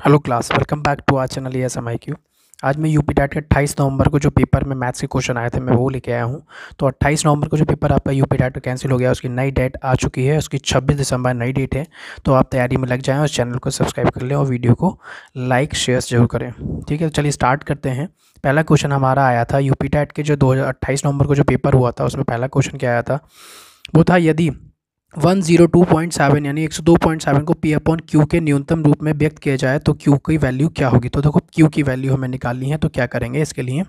Hello class, welcome back to our channel ESMIQ। आज मैं UP that के 28 नवंबर को जो पेपर में मैथ्स के क्वेश्चन आए थे मैं वो लेके आया हूँ। तो 28 नवंबर को जो पेपर आपका यूपी डैट का कैंसिल हो गया, उसकी नई डेट आ चुकी है, उसकी 26 दिसंबर नई डेट है। तो आप तैयारी में लग जाएँ और चैनल को सब्सक्राइब कर लें और वीडियो को लाइक शेयर जरूर करें। ठीक है, तो चलिए स्टार्ट करते हैं। पहला क्वेश्चन हमारा आया था यूपी डैट के जो 28 नवंबर को जो पेपर हुआ था, उसमें पहला क्वेश्चन क्या आया था, वो था यदि 102.7 यानी 102.7 को P अपॉन Q के न्यूनतम रूप में व्यक्त किया जाए तो Q की वैल्यू क्या होगी। तो देखो Q की वैल्यू हमें निकालनी है, तो क्या करेंगे इसके लिए,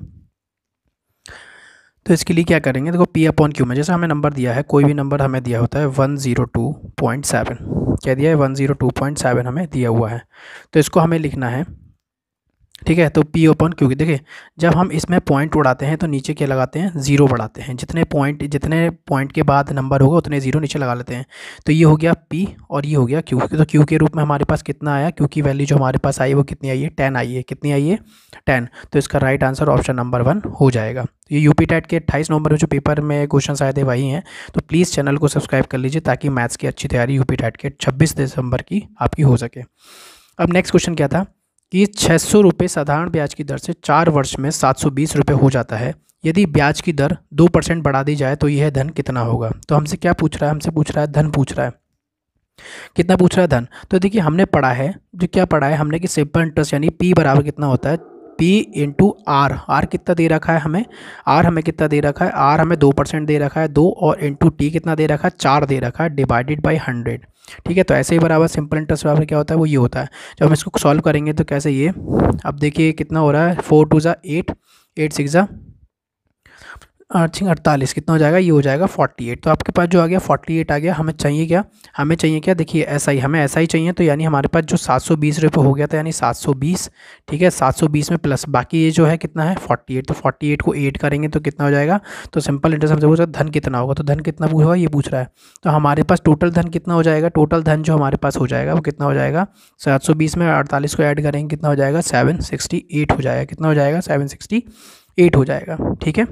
तो इसके लिए क्या करेंगे, देखो P अपॉन Q में जैसे हमें नंबर दिया है, कोई भी नंबर हमें दिया होता है 102.7, क्या दिया है 102.7 हमें दिया हुआ है। तो इसको हमें लिखना है, ठीक है। तो P ओपन क्योंकि देखिए जब हम इसमें पॉइंट उड़ाते हैं तो नीचे क्या लगाते हैं, जीरो बढ़ाते हैं। जितने पॉइंट के बाद नंबर होगा उतने जीरो नीचे लगा लेते हैं। तो ये हो गया P और ये हो गया Q। तो Q के रूप में हमारे पास कितना आया, Q की वैल्यू जो हमारे पास आई वो कितनी आई है, 10 आई है। कितनी आई है, 10। तो इसका राइट आंसर ऑप्शन नंबर 1 हो जाएगा। ये यूपी टेट के 28 नवंबर में जो पेपर में क्वेश्चन आए थे वही हैं। तो प्लीज़ चैनल को सब्सक्राइब कर लीजिए ताकि मैथ्स की अच्छी तैयारी यूपी टेट के 26 दिसंबर की आपकी हो सके। अब नेक्स्ट क्वेश्चन क्या था कि 600 रुपये साधारण ब्याज की दर से 4 वर्ष में 720 रुपये हो जाता है। यदि ब्याज की दर 2% बढ़ा दी जाए तो यह धन कितना होगा। तो हमसे क्या पूछ रहा है, हमसे पूछ रहा है धन पूछ रहा है। कितना पूछ रहा है, धन। तो देखिए हमने पढ़ा है, जो क्या पढ़ा है हमने कि सिंपल इंटरेस्ट यानी P बराबर कितना होता है, P इंटू आर। आर कितना दे रखा है हमें, आर हमें कितना दे रखा है, आर हमें 2% दे रखा है 2, और इंटू टी कितना दे रखा है 4 दे रखा है, डिवाइडेड बाई 100। ठीक है, तो ऐसे ही बराबर सिंपल इंटरेस्ट बराबर क्या होता है, वो ये होता है। जब हम इसको सॉल्व करेंगे तो कैसे, ये अब देखिए कितना हो रहा है, 4 2 ज़ा 8, 8 6 ज़ा 48, कितना हो जाएगा, ये हो जाएगा 48। तो आपके पास जो आ गया 48 आ गया। हमें चाहिए क्या, हमें चाहिए क्या, देखिए ऐसा ही, हमें ऐसा ही चाहिए। तो यानी हमारे पास जो 720 रुपये हो गया था, यानी 720, ठीक है, 720 में प्लस बाकी ये जो है कितना है 48। तो 48 को 8 करेंगे तो कितना हो जाएगा। तो सिंपल इंटरेस्ट हमसे पूछा धन कितना होगा, तो धन कितना पूछा ये पूछ रहा है। तो हमारे पास टोटल धन कितना हो जाएगा, टोटल धन जो हमारे पास हो जाएगा वो कितना हो जाएगा, 720 में 48 को ऐड करेंगे कितना हो जाएगा, 768 हो जाएगा। कितना हो जाएगा, 768 हो जाएगा। ठीक है,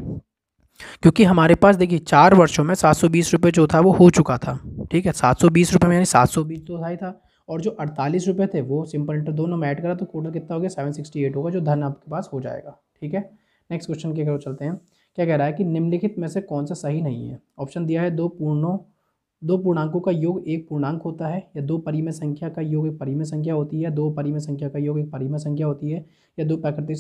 क्योंकि हमारे पास देखिए 4 वर्षों में 720 रुपये जो था वो हो चुका था। ठीक है, 720 रुपये में यानी 720 तो था ही था, और जो 48 रुपये थे वो सिंपल इंटर दोनों में ऐड करा तो टोटल कितना हो गया, 768 होगा, जो धन आपके पास हो जाएगा। ठीक है, नेक्स्ट क्वेश्चन की ओर चलते हैं। क्या कह रहा है कि निम्नलिखित में से कौन सा सही नहीं है। ऑप्शन दिया है दो पूर्णांकों का योग एक पूर्णांक होता है, या दो परिमेय संख्या का योग एक परिमेय संख्या होती है, दो परिमेय संख्या का योग एक परिमेय संख्या होती है, या दो प्राकृतिक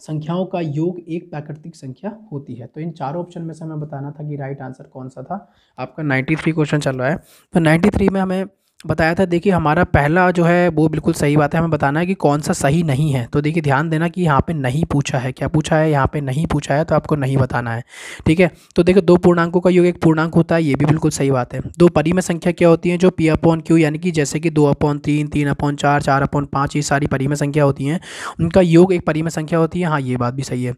संख्याओं का योग एक प्राकृतिक संख्या होती है। तो इन चारों ऑप्शन में से हमें बताना था कि राइट आंसर कौन सा था। आपका 93 क्वेश्चन चल रहा है। तो 93 में हमें बताया था, देखिए हमारा पहला जो है वो बिल्कुल सही बात है, हमें बताना है कि कौन सा सही नहीं है। तो देखिए ध्यान देना कि यहाँ पे नहीं पूछा है, क्या पूछा है, यहाँ पे नहीं पूछा है, तो आपको नहीं बताना है। ठीक है, तो देखो दो पूर्णांकों का योग एक पूर्णांक होता है, ये भी बिल्कुल सही बात है। दो परिमेय संख्या क्या होती है, जो P अपॉन Q यानी कि जैसे कि 2/3, 3/4, 4/5, ये सारी परिमेय संख्या होती हैं, उनका योग एक परिमेय संख्या होती है। हाँ, ये बात भी सही है।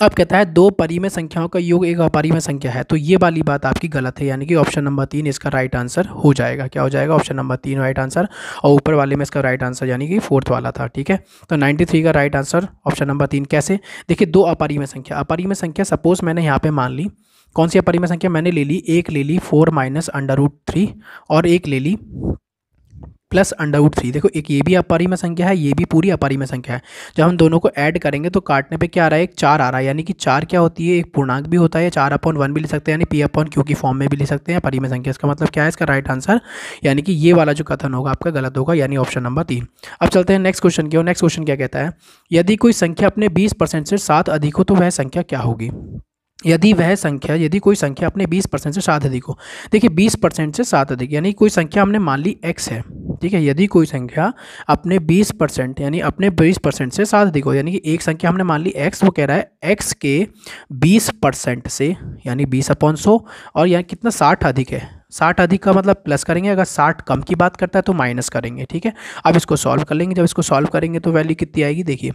अब कहता है दो परिमेय संख्याओं का योग एक अपरिमेय संख्या है, तो ये वाली बात आपकी गलत है, यानी कि ऑप्शन नंबर 3 इसका राइट आंसर हो जाएगा। क्या हो जाएगा, ऑप्शन नंबर 3 राइट आंसर, और ऊपर वाले में इसका राइट आंसर यानी कि फोर्थ वाला था। ठीक है, तो 93 का राइट आंसर ऑप्शन नंबर 3। कैसे, देखिए दो अपरिमेय संख्या सपोज मैंने यहाँ पे मान ली, कौन सी अपरिमेय संख्या मैंने ले ली, एक ले ली 4 - √3 और एक ले ली प्लस √3। देखो एक ये भी अपरिमेय संख्या है, ये भी पूरी अपरिमेय संख्या है। जब हम दोनों को ऐड करेंगे तो काटने पे क्या आ रहा है, एक 4 आ रहा है, यानी कि 4 क्या होती है, एक पूर्णांक भी होता है, 4/1 भी लिख सकते हैं, यानी P अपॉन Q की फॉर्म में भी लिख सकते हैं परिमेय संख्या। इसका मतलब क्या है, इसका राइट आंसर यानी कि ये वाला जो कथन होगा आपका गलत होगा, यानी ऑप्शन नंबर 3। अब चलते हैं नेक्स्ट क्वेश्चन की, और नेक्स्ट क्वेश्चन क्या कहता है, यदि कोई संख्या अपने 20% से 7 अधिक हो तो वह संख्या क्या होगी। यदि कोई संख्या अपने 20% से 7 अधिक हो, देखिए 20% से 7 अधिक यानी कोई संख्या हमने मान ली x है। ठीक है, यदि कोई संख्या अपने 20% यानी अपने 20% से 7 अधिक हो, यानी कि एक संख्या हमने मान ली x, वो कह रहा है x के 20% से यानी 20/100, और यहाँ कितना 60 अधिक है। 60 अधिक का मतलब प्लस करेंगे, अगर 60 कम की बात करता है तो माइनस करेंगे। ठीक है, अब इसको सॉल्व कर लेंगे, जब इसको सॉल्व करेंगे तो वैल्यू कितनी आएगी, देखिए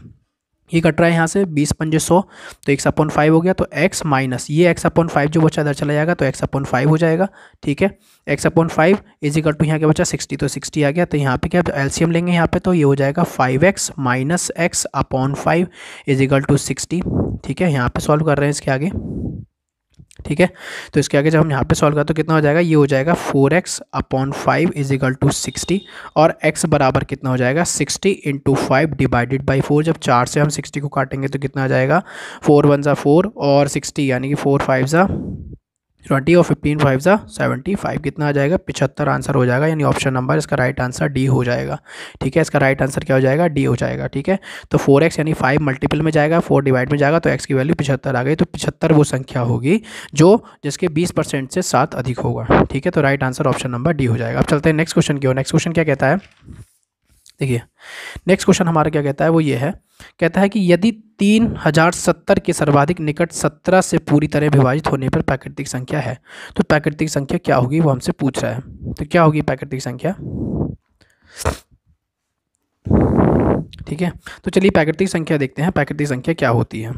ये कट रहा है यहाँ से 20×5 100, तो x/5 हो गया, तो x माइनस ये x/5 जो बचा इधर चला जाएगा तो x/5 हो जाएगा। ठीक है, x/5 इज इक्वल टू यहाँ क्या बचा 60, तो 60 आ गया। तो यहाँ पे क्या एलसीएम लेंगे यहाँ पे, तो ये हो जाएगा 5x - x/5 is equal to 60। ठीक है, यहाँ पे सॉल्व कर रहे हैं इसके आगे, ठीक है। तो इसके आगे जब हम यहाँ पे सॉल्व करें तो कितना हो जाएगा, ये हो जाएगा 4x upon 5 is equal to 60 और x बराबर कितना हो जाएगा 60 इंटू 5 डिवाइडेड बाई 4। जब 4 से हम 60 को काटेंगे तो कितना आ जाएगा 4 1 ज़ा 4 और 60 यानी कि 4 5 ज़ा 20 और 15 5 ज़ा 75 कितना आ जाएगा 75 आंसर हो जाएगा, यानी ऑप्शन नंबर इसका राइट आंसर डी हो जाएगा। ठीक है, इसका राइट आंसर क्या हो जाएगा, डी हो जाएगा। ठीक है, तो 4x यानी 5 मल्टीपल में जाएगा, 4 डिवाइड में जाएगा तो x की वैल्यू 75 आ गई। तो 75 वो संख्या होगी जो जिसके 20% से 7 अधिक होगा। ठीक है, तो right answer option number D हो जाएगा। अब चलते हैं नेक्स्ट क्वेश्चन की ओर। नेक्स्ट क्वेश्चन क्या कहता है, देखिए नेक्स्ट क्वेश्चन हमारा क्या कहता है, वो ये है, कहता है कि यदि 3070 के सर्वाधिक निकट 17 से पूरी तरह विभाजित होने पर प्राकृतिक संख्या है, तो प्राकृतिक संख्या क्या होगी वो हमसे पूछ रहा है। तो क्या होगी प्राकृतिक संख्या, ठीक है। तो चलिए प्राकृतिक संख्या देखते हैं, प्राकृतिक संख्या क्या होती है।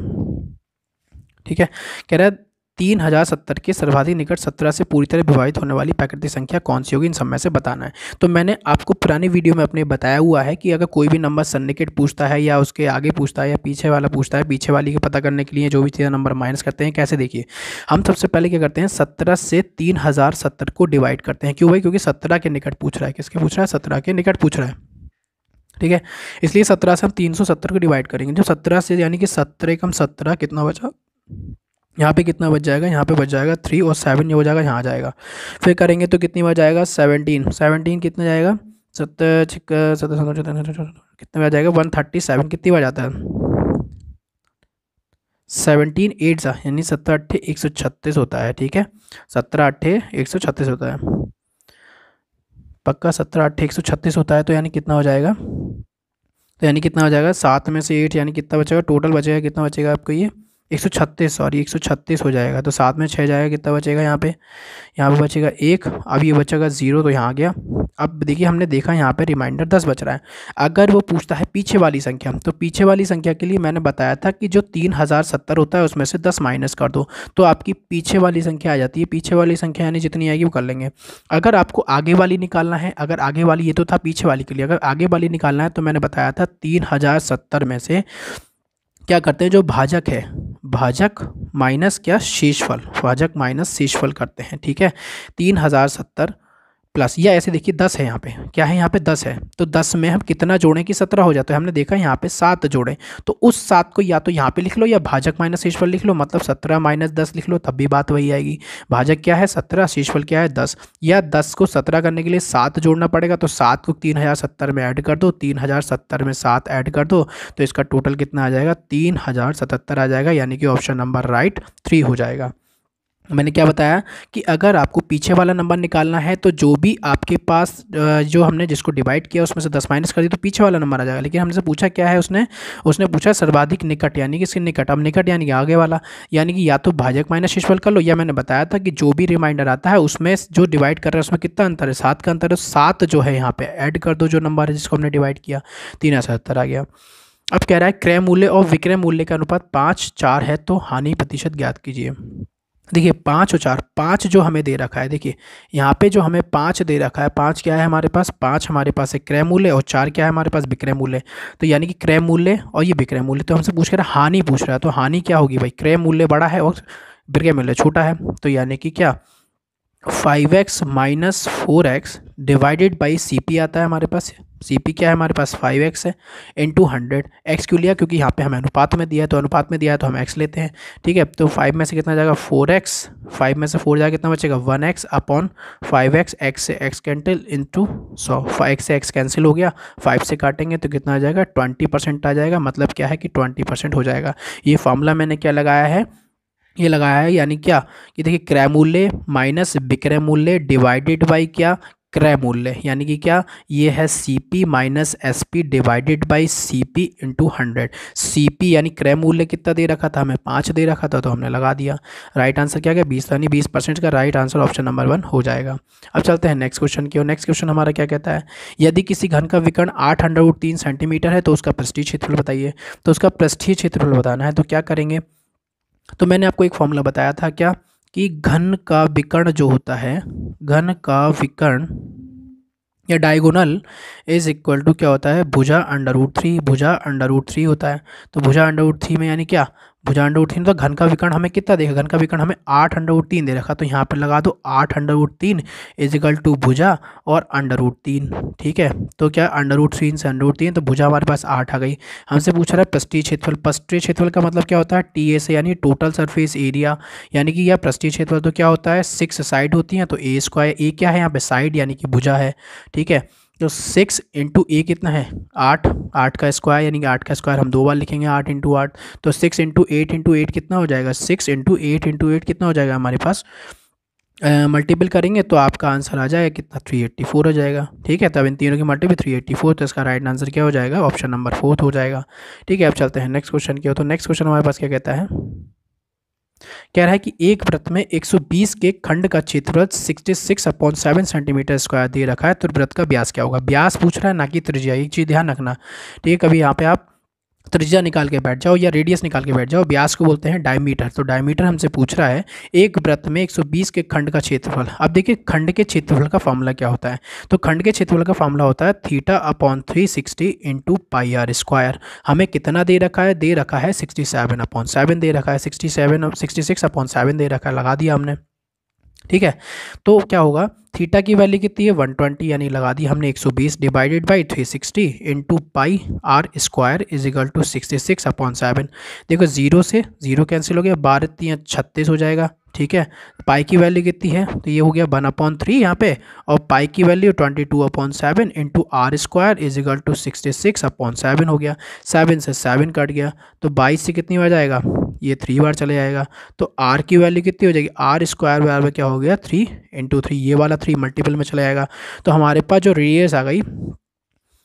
ठीक है, कह रहा है 3070 के सर्वाधिक निकट 17 से पूरी तरह विभाजित होने वाली प्राकृतिक संख्या कौन सी होगी, इन सब में से बताना है। तो मैंने आपको पुरानी वीडियो में अपने बताया हुआ है कि अगर कोई भी नंबर सन्निकट पूछता है या उसके आगे पूछता है या पीछे वाला पूछता है, पीछे वाली के पता करने के लिए जो भी चीज़ नंबर माइनस करते हैं कैसे, देखिए हम सबसे पहले क्या करते हैं 17 से 3070 को डिवाइड करते हैं। क्यों भाई, क्योंकि 17 के निकट पूछ रहा है। किसके पूछ रहा है, 17 के निकट पूछ रहा है। ठीक है, इसलिए 17 से हम 370 को डिवाइड करेंगे। जो 17 से यानी कि 17 कम 17 कितना बचा, यहाँ पे कितना बच जाएगा, यहाँ पे बच जाएगा 3 और 7 ये हो जाएगा, यहाँ आ जाएगा। फिर करेंगे तो कितनी बच जाएगा 17 कितना जाएगा 7 कितना बच जाएगा 137 कितनी बार जाता है 17 8 सा यानी 17 8 136 होता है। ठीक है, 17 8 136 होता है, पक्का 17 8 136 होता है। तो यानी कितना हो जाएगा, तो यानी कितना हो जाएगा 7 में से 8 यानी कितना बचेगा, टोटल बचेगा कितना बचेगा आपको, ये 136 सॉरी 136 हो जाएगा। तो 7 में 6 जाएगा, कितना बचेगा यहाँ पे बचेगा 1। अब ये बचेगा 0 तो यहाँ आ गया। अब देखिए हमने देखा यहाँ पे रिमाइंडर 10 बच रहा है। अगर वो पूछता है पीछे वाली संख्या, तो पीछे वाली संख्या के लिए मैंने बताया था कि जो 3070 होता है उसमें से 10 माइनस कर दो तो आपकी पीछे वाली संख्या आ जाती है। पीछे वाली संख्या यानी जितनी आएगी वो कर लेंगे। अगर आपको आगे वाली निकालना है, अगर आगे वाली, ये तो था पीछे वाली के लिए, अगर आगे वाली निकालना है तो मैंने बताया था 3070 में से क्या करते हैं, जो भाजक है, भाजक माइनस क्या शेषफल, भाजक माइनस शेषफल करते हैं। ठीक है, 3070 प्लस, या ऐसे देखिए 10 है यहाँ पे, क्या है यहाँ पे 10 है, तो 10 में हम कितना जोड़ें कि 17 हो जाता है। हमने देखा यहाँ पे 7 जोड़ें, तो उस 7 को या तो यहाँ पे लिख लो या भाजक माइनस शेषफल लिख लो, मतलब 17 माइनस 10 लिख लो, तब भी बात वही आएगी। भाजक क्या है 17, शेषफल क्या है 10, या 10 को 17 करने के लिए 7 जोड़ना पड़ेगा, तो 7 को 3070 में ऐड कर दो, 3070 में 7 ऐड कर दो, तो इसका टोटल कितना आ जाएगा 3077 आ जाएगा, यानी कि ऑप्शन नंबर राइट 3 हो जाएगा। मैंने क्या बताया कि अगर आपको पीछे वाला नंबर निकालना है तो जो भी आपके पास जो हमने जिसको डिवाइड किया उसमें से 10 माइनस कर दिया तो पीछे वाला नंबर आ जाएगा। लेकिन हमसे पूछा क्या है, उसने पूछा सर्वाधिक निकट, यानी कि इसके निकट। अब निकट यानी कि आगे वाला, यानी कि या तो भाजक माइनस शेषफल कर लो, या मैंने बताया था कि जो भी रिमाइंडर आता है उसमें जो डिवाइड कर रहा है उसमें कितना अंतर है, 7 का अंतर है। 7 जो है यहाँ पे ऐड कर दो जो नंबर है जिसको हमने डिवाइड किया, 3070 आ गया। अब कह रहा है क्रय मूल्य और विक्रय मूल्य का अनुपात 5:4 है, तो हानि प्रतिशत ज्ञात कीजिए। देखिए 5 और 4, 5 जो हमें दे रखा है, देखिए यहाँ पे जो हमें 5 दे रखा है, 5 क्या है हमारे पास, 5 हमारे पास है क्रय मूल्य और 4 क्या है हमारे पास विक्रय मूल्य। तो यानी कि क्रय मूल्य और ये विक्रय मूल्य, तो हमसे पूछ रहा है हानि पूछ रहा है, तो हानि क्या होगी भाई, क्रय मूल्य बड़ा है और विक्रय मूल्य छोटा है, तो यानी कि क्या 5x minus 4x divided by CP आता है हमारे पास। CP क्या है हमारे पास 5x है इंटू 100। x क्यों लिया, क्योंकि यहाँ पे हमें अनुपात में दिया है, तो अनुपात में दिया है तो हम x लेते हैं। ठीक है, तो 5 में से कितना जाएगा 4x, 5 में से 4 जाएगा कितना बचेगा 1x अपॉन 5x, x से x कैंसिल इंटू 100, 5 से x कैंसिल हो गया, 5 से काटेंगे तो कितना आ जाएगा 20% आ जाएगा। मतलब क्या है कि 20% हो जाएगा। ये फॉर्मूला मैंने क्या लगाया है, ये लगाया है, यानी क्या कि देखिए क्रय मूल्य माइनस विक्रय मूल्य डिवाइडेड बाई क्या क्रय मूल्य, यानी कि क्या ये है CP minus SP divided by CP into 100। CP यानी क्रय मूल्य कितना दे रखा था हमें 5 दे रखा था, तो हमने लगा दिया। राइट आंसर क्या गया 20, यानी 20% का राइट आंसर ऑप्शन नंबर 1 हो जाएगा। अब चलते हैं नेक्स्ट क्वेश्चन की ओर। नेक्स्ट क्वेश्चन हमारा क्या कहता है, यदि किसी घन का विकर्ण 8√3 सेंटीमीटर है तो उसका पृष्ठीय क्षेत्रफल बताइए। तो उसका पृष्ठीय क्षेत्रफल बताना है, तो क्या करेंगे, तो मैंने आपको एक फॉर्मूला बताया था क्या कि घन का विकर्ण जो होता है, घन का विकर्ण या डायगोनल इज इक्वल टू क्या होता है भुजा √3, भुजा √3 होता है। तो भुजा √3 में यानी क्या भुजा √3 तो घन का विकर्ण हमें कितना देगा, घन का विकर्ण हमें 8√3 दे रखा, तो यहाँ पे लगा दो 8√3 इजिकल टू भुजा और √3। ठीक है, तो क्या √3 से √3, तो भुजा हमारे पास 8 आ गई। हमसे पूछ रहा है पृष्ठीय क्षेत्रफल। पृष्ठीय क्षेत्रफल का मतलब क्या होता है, TA से, यानी टोटल सरफेस एरिया, यानी कि यह पृष्ठीय क्षेत्रफल तो क्या होता है 6 साइड होती हैं, तो A², A क्या है यहाँ पे साइड यानी कि भुजा है। ठीक है, तो 6 इंटू A कितना है 8, 8 का स्क्वायर, यानी कि 8 का स्क्वायर हम 2 बार लिखेंगे 8 इंटू 8, तो 6 इंटू 8 कितना हो जाएगा, 6 इंटू 8 कितना हो जाएगा हमारे पास, मल्टीपल करेंगे तो आपका आंसर आ जाएगा कितना 384 हो जाएगा। ठीक है, तब इन तीनों की मल्टीपल 384, तो इसका राइट आंसर क्या हो जाएगा, ऑप्शन नंबर 4 हो जाएगा। ठीक है, अब चलते हैं नेक्स्ट क्वेश्चन की ओर। तो नेक्स्ट क्वेश्चन हमारे पास क्या कहता है, कह रहा है कि एक वृत्त में 120 के खंड का क्षेत्रफल 66/7 सेंटीमीटर स्क्वायर दे रखा है, तो वृत्त का व्यास क्या होगा। व्यास पूछ रहा है ना कि त्रिज्या, एक चीज़ ध्यान रखना। ठीक है, कभी यहाँ पे आप त्रिज्या निकाल के बैठ जाओ या रेडियस निकाल के बैठ जाओ, व्यास को बोलते हैं डायमीटर। तो डायमीटर हमसे पूछ रहा है एक वृत्त में 120 के खंड का क्षेत्रफल। अब देखिए खंड के क्षेत्रफल का फॉर्मूला क्या होता है, तो खंड के क्षेत्रफल का फॉर्मूला होता है θ/360 इंटू πr²। हमें कितना दे रखा है, दे रखा है 67/7 दे रखा है, 66/7 दे रखा है, लगा दिया हमने। ठीक है, तो क्या होगा, थीटा की वैल्यू कितनी है 120, यानी लगा दी हमने 120 divided by 360 into πr² is equal to 66/7। देखो 0 से 0 कैंसिल हो गया, 12 36 हो जाएगा। ठीक है, पाई की वैल्यू कितनी है, तो ये हो गया 1/3 यहाँ पे, और पाई की value 22/7 into r² is equal to 66/7 हो गया। 7 से 7 कट गया, तो 22 से कितनी हो जाएगा, ये 3 बार चले जाएगा, तो r की वैल्यू कितनी हो जाएगी, r² बराबर क्या हो गया 3 इंटू 3, ये वाला 3 मल्टीपल में चला जाएगा। तो हमारे पास जो रेडियस आ गई,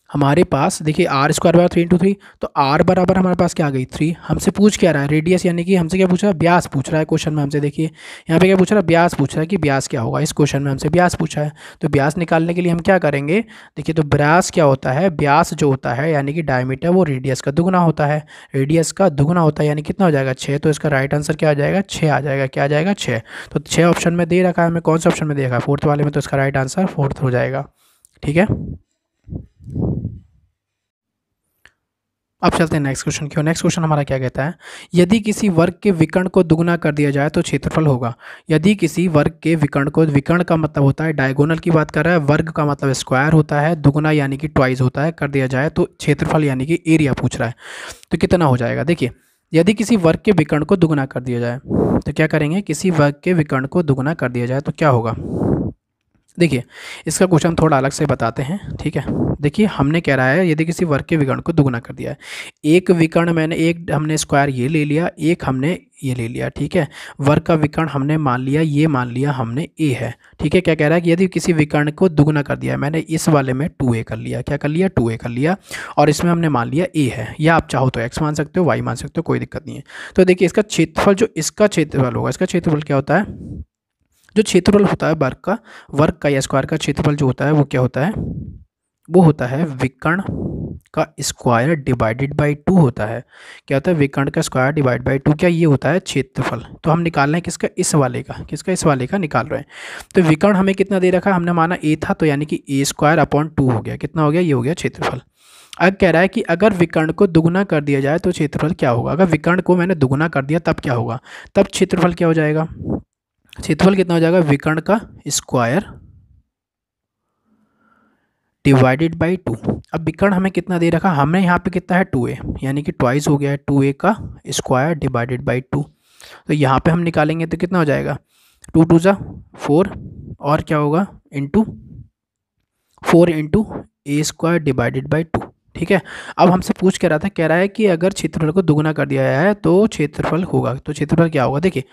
हमारे पास देखिए r² बराबर 3 इंटू 3, तो r बराबर हमारे पास क्या आ गई 3। हमसे पूछ क्या रहा है, रेडियस, यानी कि हमसे क्या पूछ रहा है, व्यास पूछ रहा है क्वेश्चन में हमसे। देखिए यहाँ पे क्या पूछ रहा है, व्यास पूछ रहा है कि व्यास क्या होगा, इस क्वेश्चन में हमसे व्यास पूछा है। तो व्यास निकालने के लिए हम क्या करेंगे, देखिए तो व्यास क्या होता है, व्यास जो होता है यानी कि डायमीटर, वो रेडियस का दुगुना होता है, रेडियस का दुगुना होता है, यानी कितना हो जाएगा 6। तो इसका राइट आंसर क्या आ जाएगा 6 आ जाएगा, क्या आ जाएगा 6। तो 6 ऑप्शन में दे रखा है हमें, कौन सा ऑप्शन में दे रखा है, 4th वाले में, तो इसका राइट आंसर 4th हो जाएगा। ठीक है, अब चलते हैं नेक्स्ट क्वेश्चन की ओर। नेक्स्ट क्वेश्चन हमारा क्या कहता है, यदि किसी वर्ग के विकर्ण को दुगुना कर दिया जाए तो क्षेत्रफल होगा। यदि किसी वर्ग के विकर्ण को, विकर्ण का मतलब होता है डायगोनल की बात कर रहा है, वर्ग का मतलब स्क्वायर होता है, दुगुना यानी कि ट्वाइस होता है, कर दिया जाए तो क्षेत्रफल यानी कि एरिया पूछ रहा है, तो कितना हो जाएगा। देखिए यदि किसी वर्ग के विकर्ण को दुगुना कर दिया जाए तो क्या करेंगे, किसी वर्ग के विकर्ण को दुगुना कर दिया जाए तो क्या होगा। देखिए इसका क्वेश्चन थोड़ा अलग से बताते हैं। ठीक है, देखिए हमने कह रहा है यदि किसी वर्ग के विकर्ण को दुगुना कर दिया है, एक विकर्ण मैंने, एक हमने स्क्वायर ये ले लिया, एक हमने ये ले लिया। ठीक है, वर्ग का विकर्ण हमने मान लिया, ये मान लिया हमने a है। ठीक है, क्या कह रहा है कि यदि किसी विकर्ण को दुगुना कर दिया है, मैंने इस वाले में 2a कर लिया, क्या कर लिया 2a कर लिया, और इसमें हमने मान लिया a है, या आप चाहो तो x मान सकते हो, y मान सकते हो, कोई दिक्कत नहीं है। तो देखिए इसका क्षेत्रफल, जो इसका क्षेत्रफल होगा, इसका क्षेत्रफल क्या होता है, जो क्षेत्रफल होता है वर्ग का या स्क्वायर का क्षेत्रफल जो होता है वो क्या होता है, वो होता है विकर्ण का स्क्वायर डिवाइडेड बाई 2 होता है। क्या होता है, विकर्ण का स्क्वायर डिवाइड बाई 2, क्या ये होता है क्षेत्रफल। तो हम निकाल रहे हैं किसका, इस वाले का, किसका, इस वाले का निकाल रहे हैं। तो विकर्ण हमें कितना दे रखा है, हमने माना a था, तो यानी कि a²/2 हो गया, कितना हो गया, ये हो गया क्षेत्रफल। अब कह रहा है कि अगर विकर्ण को दुगुना कर दिया जाए तो क्षेत्रफल क्या होगा। अगर विकर्ण को मैंने दुगुना कर दिया तब क्या होगा, तब क्षेत्रफल क्या हो जाएगा, क्षेत्रफल कितना हो जाएगा, विकर्ण का स्क्वायर डिवाइडेड बाई 2। अब विकर्ण हमें कितना दे रखा, हमने यहाँ पे कितना है 2a, यानी कि ट्वाइस हो गया है 2a का स्क्वायर डिवाइडेड बाई 2। तो यहाँ पे हम निकालेंगे तो कितना हो जाएगा, 2 2 जा 4, और क्या होगा into 4 into a² divided by 2। ठीक है, अब हमसे पूछ क्या रहा था, कह रहा है कि अगर क्षेत्रफल को दुगुना कर दिया जाए तो क्षेत्रफल होगा, तो क्षेत्रफल क्या होगा। देखिए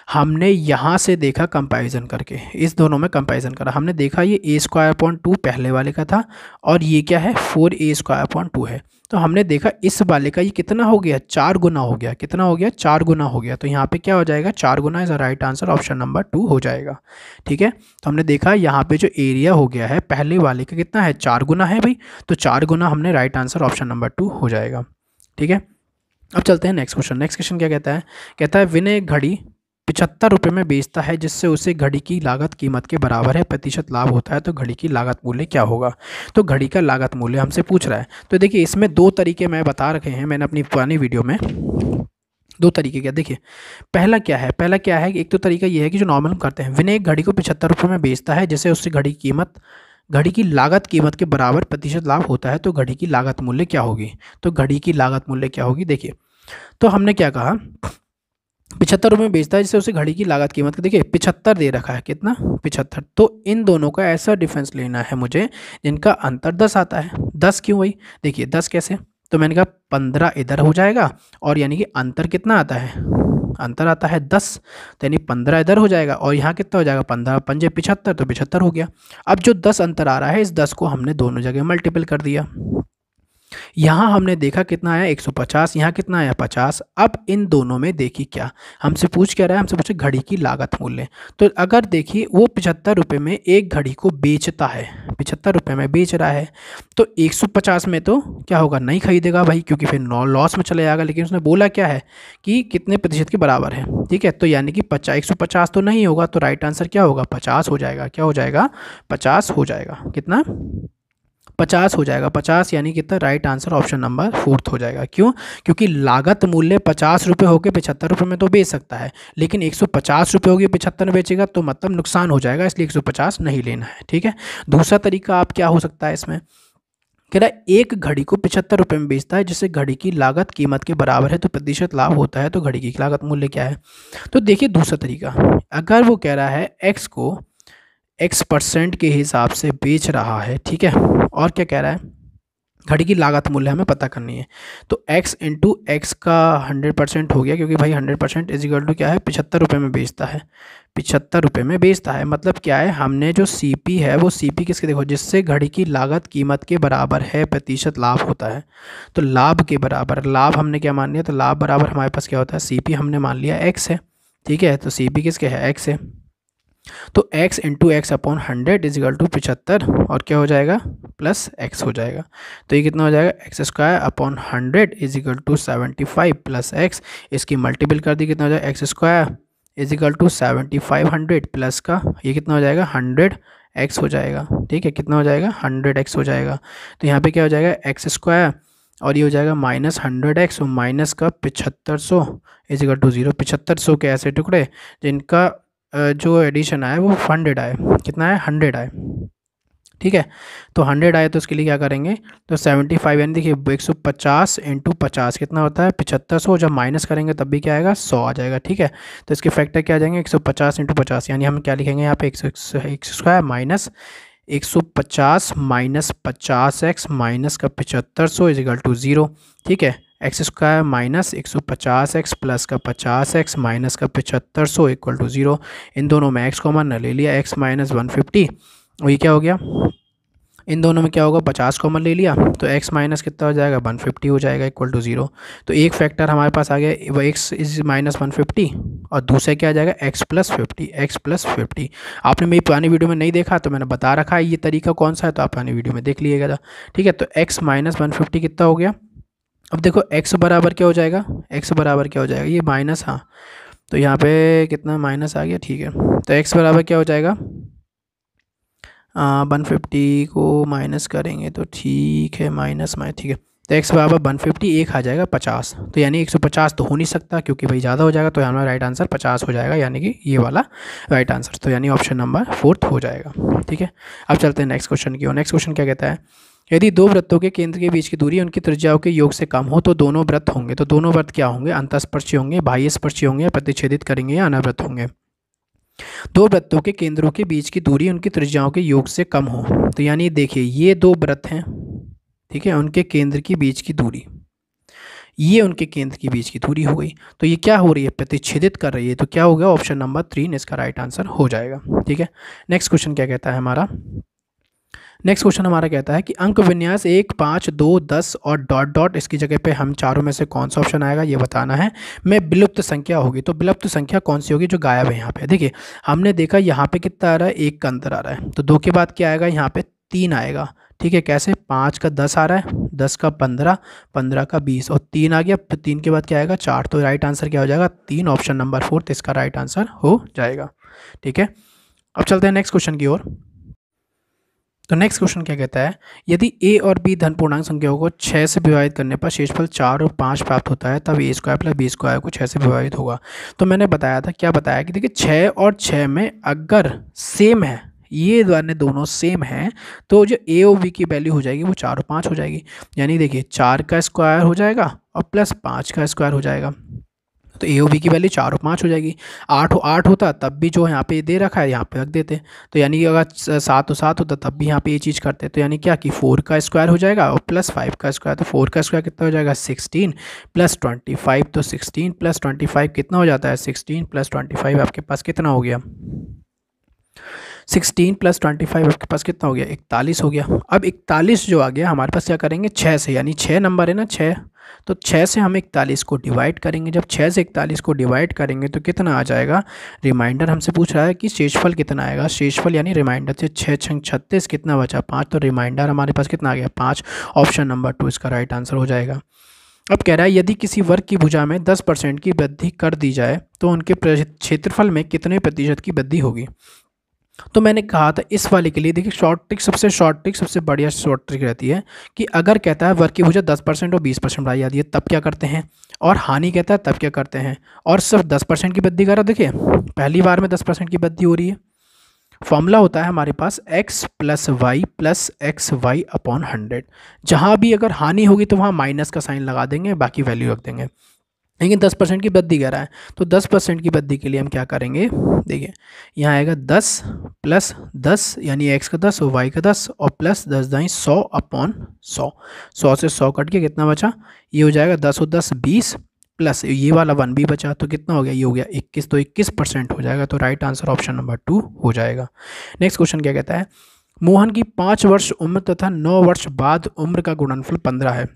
हमने यहाँ से देखा कंपैरिजन करके, इस दोनों में कंपैरिजन करा, हमने देखा ये a²/2 पहले वाले का था, और ये क्या है 4a²/2 है। तो हमने देखा इस वाले का ये कितना हो गया, 4 गुना हो गया, कितना हो गया 4 गुना हो गया। तो यहाँ पे क्या हो जाएगा 4 गुना, is right answer, option number 2 हो जाएगा। ठीक है, तो हमने देखा यहाँ पे जो एरिया हो गया है पहले वाले का कितना है, 4 गुना है भाई, तो 4 गुना हमने राइट आंसर ऑप्शन नंबर 2 हो जाएगा। ठीक है, अब चलते हैं नेक्स्ट क्वेश्चन। नेक्स्ट क्वेश्चन क्या कहता है, कहता है विनय घड़ी 75 रुपये में बेचता है, जिससे उसे घड़ी की लागत कीमत के बराबर है, प्रतिशत लाभ होता है, तो घड़ी की लागत मूल्य क्या होगा। तो घड़ी का लागत मूल्य हमसे पूछ रहा है। तो देखिए इसमें 2 तरीके मैं बता रखे हैं मैंने अपनी पुरानी वीडियो में। दो तरीके क्या देखिए, पहला क्या है कि एक तो तरीका ये है कि जो नॉर्मल हम करते हैं, विनय एक घड़ी को 75 रुपये में बेचता है, जैसे उससे घड़ी की लागत कीमत के बराबर प्रतिशत लाभ होता है, तो घड़ी की लागत मूल्य क्या होगी। तो घड़ी की लागत मूल्य क्या होगी, देखिए तो हमने क्या कहा, 75 रुपये में बेचता है जिससे उसे घड़ी की लागत कीमत देखिए 75 दे रखा है, कितना 75। तो इन दोनों का ऐसा डिफरेंस लेना है मुझे जिनका अंतर 10 आता है। 10 क्यों भाई, देखिए 10 कैसे, तो मैंने कहा 15 इधर हो जाएगा और यानी कि अंतर कितना आता है, अंतर आता है 10, तो यानी 15 इधर हो जाएगा और यहाँ कितना हो जाएगा 15 पंजे 75, तो 75 हो गया। अब जो 10 अंतर आ रहा है, इस 10 को हमने दोनों जगह मल्टीपल कर दिया। यहाँ हमने देखा कितना आया 150, यहाँ कितना आया 50। अब इन दोनों में देखिए क्या हमसे पूछ क्या रहा है, हमसे पूछे घड़ी की लागत मूल्य। तो अगर देखिए वो 75 रुपये में एक घड़ी को बेचता है, 75 रुपये में बेच रहा है, तो 150 में तो क्या होगा, नहीं खरीदेगा भाई, क्योंकि फिर लॉस में चले जाएगा। लेकिन उसने बोला क्या है कि कितने प्रतिशत के बराबर है, ठीक है, तो यानी कि 150 तो नहीं होगा, तो राइट आंसर क्या होगा 50 हो जाएगा। क्या हो जाएगा 50 हो जाएगा, कितना 50 हो जाएगा। 50 यानी कितना, राइट आंसर ऑप्शन नंबर 4 हो जाएगा। क्यों, क्योंकि लागत मूल्य 50 रुपये होकर 75 रुपये में तो बेच सकता है, लेकिन 150 रुपये होगी 75 में बेचेगा तो मतलब नुकसान हो जाएगा, इसलिए 150 नहीं लेना है, ठीक है। दूसरा तरीका आप क्या हो सकता है इसमें, कह रहा है एक घड़ी को 75 रुपये में बेचता है जिससे घड़ी की लागत कीमत के बराबर है, तो प्रतिशत लाभ होता है, तो घड़ी की लागत मूल्य क्या है। तो देखिए दूसरा तरीका, अगर वो कह रहा है एक्स को x% के हिसाब से बेच रहा है, ठीक है, और क्या कह रहा है, घड़ी की लागत मूल्य हमें पता करनी है, तो x इंटू एक्स का 100% हो गया, क्योंकि भाई 100% इज इक्वल टू क्या है 75 रुपये में बेचता है, 75 रुपये में बेचता है, मतलब क्या है, हमने जो CP है वो CP किसके देखो, जिससे घड़ी की लागत कीमत के बराबर है प्रतिशत लाभ होता है, तो लाभ के बराबर, लाभ हमने क्या मान लिया, तो लाभ बराबर हमारे पास क्या होता है, CP हमने मान लिया x है, ठीक है, तो CP किसके है x है, तो x into x upon 100 is equal to 75, और क्या हो जाएगा प्लस x हो जाएगा, तो ये कितना हो जाएगा x square upon 100 is equal to 75 plus x, इसकी मल्टीपल कर दी, कितना हो जाएगा x square is equal to 75 100 plus का ये कितना हो जाएगा 100x हो जाएगा, ठीक है, कितना हो जाएगा 100x हो जाएगा। तो यहाँ पे क्या हो जाएगा एक्स स्क्वायर और ये हो जाएगा माइनस 100x और माइनस का 7500 इज इक्वल टू 0। 7500 के ऐसे टुकड़े जिनका जो एडिशन आया वो 100 आए, कितना है 100 आए, ठीक है, तो 100 आए तो उसके लिए क्या करेंगे, तो 75 यानी देखिए 150 इंटू 50 कितना होता है 7500, जब माइनस करेंगे तब भी क्या आएगा 100 आ जाएगा, ठीक है। तो इसके फैक्टर क्या आ जाएंगे 150 इंटू 50, यानी हम क्या लिखेंगे यहाँ पे x square minus 150 minus 50x minus का 7500 इज इक्वल टू 0, ठीक है, x square minus 150x plus का 50x माइनस का 7500 इक्वल टू 0। इन दोनों में x कॉमन ले लिया, x माइनस 150 और ये क्या हो गया, इन दोनों में क्या होगा 50 कॉमन ले लिया, तो x माइनस कितना हो जाएगा 150 हो जाएगा इक्वल टू 0। तो एक फैक्टर हमारे पास आ गया वो x इज माइनस 150 और दूसरा क्या आ जाएगा x प्लस 50। आपने मेरी पुरानी वीडियो में नहीं देखा तो मैंने बता रखा है ये तरीका कौन सा है, तो आप पुरानी वीडियो में देख लीजिएगा, ठीक है। तो x माइनस 150 कितना हो गया, अब देखो x बराबर क्या हो जाएगा, x बराबर क्या हो जाएगा, ये माइनस, हाँ तो यहाँ पे कितना माइनस आ गया, ठीक है, तो x बराबर क्या हो जाएगा 150 को माइनस करेंगे तो ठीक है माइनस ठीक है, तो x बराबर 150 एक आ जाएगा 50, तो यानी 150 तो हो नहीं सकता क्योंकि भाई ज़्यादा हो जाएगा, तो हमारा राइट आंसर 50 हो जाएगा, यानी कि ये वाला राइट आंसर, तो यानी ऑप्शन नंबर 4 हो जाएगा, ठीक है। अब चलते हैं नेक्स्ट क्वेश्चन की ओर। नेक्स्ट क्वेश्चन क्या कहता है, यदि दो वृत्तों के केंद्र के बीच की दूरी उनकी त्रिज्याओं के योग से कम हो तो दोनों वृत्त होंगे, तो दोनों वृत्त क्या होंगे, अंतःस्पर्शी होंगे, बाह्य स्पर्शी होंगे, प्रतिच्छेदित करेंगे या अनावृत होंगे। दो वृत्तों के केंद्रों के बीच की दूरी उनकी त्रिज्याओं के योग से कम हो, तो यानी देखिए ये दो वृत्त हैं, ठीक है, उनके केंद्र की बीच की दूरी, ये उनके केंद्र की बीच की दूरी हो गई, तो ये क्या हो रही है प्रतिच्छेदित कर रही है, तो क्या होगा ऑप्शन नंबर 3 इसका राइट आंसर हो जाएगा, ठीक है। नेक्स्ट क्वेश्चन क्या कहता है हमारा, नेक्स्ट क्वेश्चन हमारा कहता है कि अंक विन्यास 1, 5, 2, 10 और डॉट डॉट इसकी जगह पे हम चारों में से कौन सा ऑप्शन आएगा ये बताना है। में विलुप्त संख्या होगी, तो विलुप्त संख्या कौन सी होगी जो गायब है यहाँ पे, देखिए हमने देखा यहाँ पे कितना आ रहा है 1 का अंतर आ रहा है, तो 2 के बाद क्या आएगा यहाँ पे 3 आएगा, ठीक है, कैसे 5 का 10 आ रहा है, 10 का 15, 15 का 20 और 3 आ गया, फिर 3 के बाद क्या आएगा 4, तो राइट आंसर क्या हो जाएगा 3, ऑप्शन नंबर 4 इसका राइट आंसर हो जाएगा, ठीक है। अब चलते हैं नेक्स्ट क्वेश्चन की ओर। तो नेक्स्ट क्वेश्चन क्या कहता है, यदि a और b धन पूर्णांक संख्याओं को 6 से विभाजित करने पर शेषफल 4 और 5 प्राप्त होता है, तब a square plus b square को 6 से विभाजित होगा। तो मैंने बताया था, क्या बताया कि देखिए 6 और 6 में अगर सेम है, ये दोनों सेम हैं, तो जो a और b की वैल्यू हो जाएगी वो 4 और 5 हो जाएगी। यानी देखिए 4 का स्क्वायर हो जाएगा और प्लस 5 का स्क्वायर हो जाएगा, तो ए ओ बी की वैल्यू 4 और 5 हो जाएगी। 8 होता तब भी जो यहाँ पे दे रखा है यहाँ पे रख देते, तो यानी कि अगर 7 होता तब भी यहाँ पे ये चीज़ करते, तो यानी क्या कि 4 का स्क्वायर हो जाएगा और प्लस 5 का स्क्वायर, तो 4 का स्क्वायर कितना हो जाएगा 16 प्लस 25, तो 16 प्लस 25 कितना हो जाता है 16 प्लस 25 आपके पास कितना हो गया 16 प्लस 25 आपके पास कितना हो गया 41 हो गया। अब 41 जो आ गया हमारे पास क्या करेंगे 6 से, यानी 6 नंबर है ना 6, तो 6 से हम 41 को डिवाइड करेंगे। जब 6 से 41 को डिवाइड करेंगे तो कितना आ जाएगा, रिमाइंडर हमसे पूछ रहा है कि शेषफल कितना आएगा, शेषफल यानी रिमाइंडर से 6 छंग 36 कितना बचा 5, तो रिमाइंडर हमारे पास कितना आ गया 5। ऑप्शन नंबर 2 इसका राइट आंसर हो जाएगा। अब कह रहा है यदि किसी वर्ग की भुजा में 10% की वृद्धि कर दी जाए तो उनके क्षेत्रफल में कितने प्रतिशत की वृद्धि होगी। तो मैंने कहा था इस वाले के लिए देखिए शॉर्ट ट्रिक सबसे बढ़िया शॉर्ट ट्रिक रहती है कि अगर कहता है वर्ग की भुजा 10% और 20% बढ़ाई जाती है तब क्या करते हैं, और हानि कहता है तब क्या करते हैं, और सिर्फ 10% की वृद्धि कर रहा, देखिए पहली बार में 10% की वृद्धि हो रही है। फॉर्मूला होता है हमारे पास x plus x y upon 100। जहाँ भी अगर हानि होगी तो वहाँ माइनस का साइन लगा देंगे, बाकी वैल्यू रख देंगे। लेकिन 10% की वृद्धि कह रहा है, तो 10% की वृद्धि के लिए हम क्या करेंगे, देखिए यहाँ आएगा 10 प्लस 10 यानी x का 10 और y का 10 और प्लस 10 दाई 100 अपॉन 100, 100 से 100 कट के कितना बचा, ये हो जाएगा 10 और 10 20 प्लस ये वाला 1 भी बचा, तो कितना हो गया, ये हो गया 21, तो 21% हो जाएगा। तो राइट आंसर ऑप्शन नंबर 2 हो जाएगा। नेक्स्ट क्वेश्चन क्या कहता है, मोहन की 5 वर्ष उम्र तथा 9 वर्ष बाद उम्र का गुणनफल 15 है,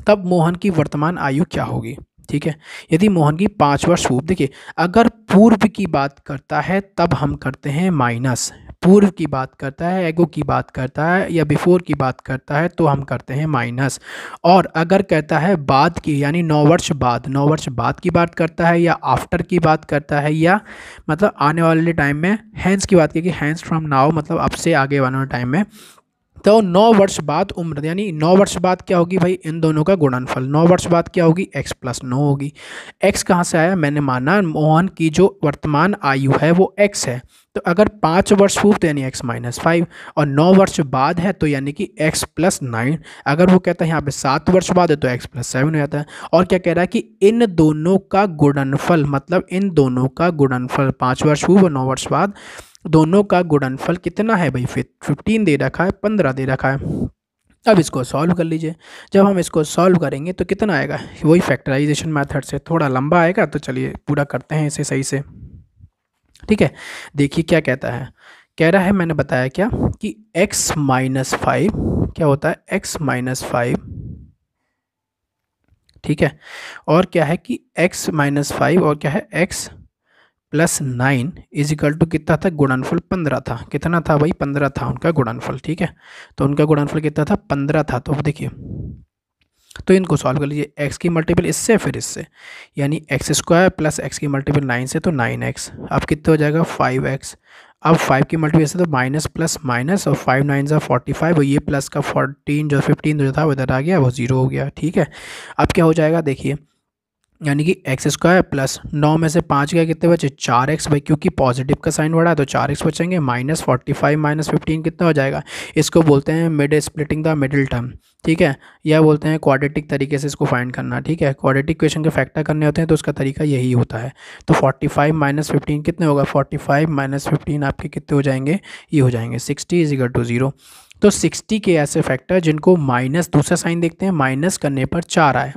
तब मोहन की वर्तमान आयु क्या होगी। ठीक है, यदि मोहन की 5 वर्ष पूर्व, देखिए अगर पूर्व की बात करता है तब हम करते हैं माइनस, पूर्व की बात करता है, एगो की बात करता है या बिफोर की बात करता है तो हम करते हैं माइनस, और अगर कहता है बाद की यानी 9 वर्ष बाद की बात करता है या आफ्टर की बात करता है या मतलब आने वाले टाइम में, हैंस की बात की हैंस फ्रॉम नाउ मतलब अब से आगे वाले टाइम में, तो 9 वर्ष बाद उम्र यानी 9 वर्ष बाद क्या होगी भाई, इन दोनों का गुणनफल 9 वर्ष बाद क्या होगी x प्लस 9 होगी। x कहाँ से आया, मैंने माना मोहन की जो वर्तमान आयु है वो x है, तो अगर 5 वर्ष पूर्व तो यानी x माइनस 5 और 9 वर्ष बाद है तो यानी कि x प्लस 9, अगर वो कहता है यहाँ पे 7 वर्ष बाद है तो x प्लस 7 हो जाता है। और क्या कह रहा है कि इन दोनों का गुणनफल, मतलब इन दोनों का गुणनफल 5 वर्ष पूर्व और 9 वर्ष बाद दोनों का गुणनफल कितना है भाई, 15 दे रखा है, 15 दे रखा है। अब इसको सॉल्व कर लीजिए, जब हम इसको सॉल्व करेंगे तो कितना आएगा, वही फैक्टराइजेशन मेथड से, थोड़ा लंबा आएगा तो चलिए पूरा करते हैं इसे सही से। ठीक है, देखिए क्या कहता है, कह रहा है मैंने बताया क्या कि x माइनस 5 क्या होता है, x माइनस 5, ठीक है, और क्या है कि x माइनस 5 और क्या है x plus 9 is equal to कितना था, गुणनफल 15 था, कितना था भाई 15 था उनका गुणनफल। ठीक है, तो उनका गुणनफल कितना था 15 था, तो देखिए तो इनको सॉल्व कर लीजिए, x की मल्टीपल इससे फिर इससे, यानी एक्स स्क्वायर प्लस एक्स की मल्टीपल 9 से तो 9x, अब कितना हो जाएगा 5x, अब 5 की मल्टीपल से तो माइनस प्लस माइनस और 5 9 ज़ा 45 और ये प्लस का 14 जो 15 जो था वो इधर आ गया, वो 0 हो गया। ठीक है, अब क्या हो जाएगा देखिए, यानी कि एक्स स्क्वायर प्लस 9 में से 5 गया कितने बचे 4x भाई, क्योंकि पॉजिटिव का साइन बढ़ा है तो 4x बचेंगे, माइनस 45 माइनस 15 कितना हो जाएगा, इसको बोलते हैं mid splitting the middle term. ठीक है, या बोलते हैं क्वाड्रेटिक तरीके से इसको फाइंड करना। ठीक है, क्वाड्रेटिक इक्वेशन के फैक्टर करने होते हैं तो उसका तरीका यही होता है। तो 45 माइनस 15 कितने होगा, 45 माइनस 15 आपके कितने हो जाएंगे, ये हो जाएंगे 60 इज इक्वल टू 0। तो 60 के ऐसे फैक्टर जिनको माइनस, दूसरा साइन देखते हैं, माइनस करने पर 4 आए,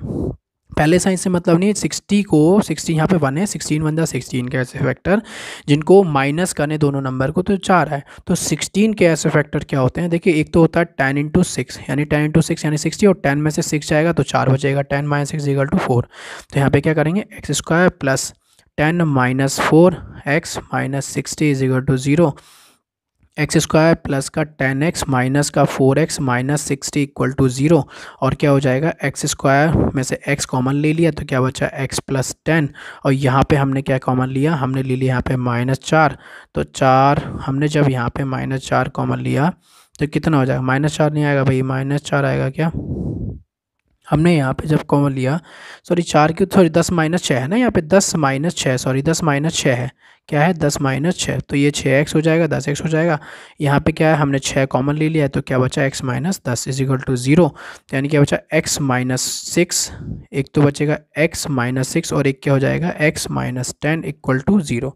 पहले साइन से मतलब नहीं, 60 को 60 यहाँ पे 1 है, 16 1 16 के ऐसे फैक्टर जिनको माइनस करने दोनों नंबर को तो 4 है। तो 16 के ऐसे फैक्टर क्या होते हैं, देखिए एक तो होता है 10 इंटू 6 यानी 10 इंटू 6 यानी 60 और 10 में से 6 जाएगा तो 4 बचेगा, 10 माइनस 6 इक्वल टू 4। तो यहाँ पे क्या करेंगे x square plus 10 minus 4 x minus 60 is equal to 0, x square plus का 10x माइनस का 4x माइनस 60 इक्वल टू 0, और क्या हो जाएगा एक्स स्क्वायर में से x कॉमन ले लिया तो क्या बचा x प्लस 10, और यहाँ पे हमने क्या कॉमन लिया, हमने ले लिया यहाँ पे माइनस 4, तो 4 हमने जब यहाँ पे माइनस 4 कॉमन लिया तो कितना हो जाएगा, -4 नहीं आएगा भाई, -4 आएगा क्या। हमने यहाँ पे जब कॉमन लिया, सॉरी 4 की सॉरी 10 - 6 है ना यहाँ पे, 10 - 6 सॉरी 10 - 6 है, क्या है 10 - 6, तो ये 6x हो जाएगा, 10x हो जाएगा। यहाँ पे क्या है, हमने 6 कॉमन ले लिया है, तो क्या बचा x - 10 = 0। तो यानी क्या बचा x - 6, एक तो बचेगा x - 6 और एक क्या हो जाएगा x - 10 = 0।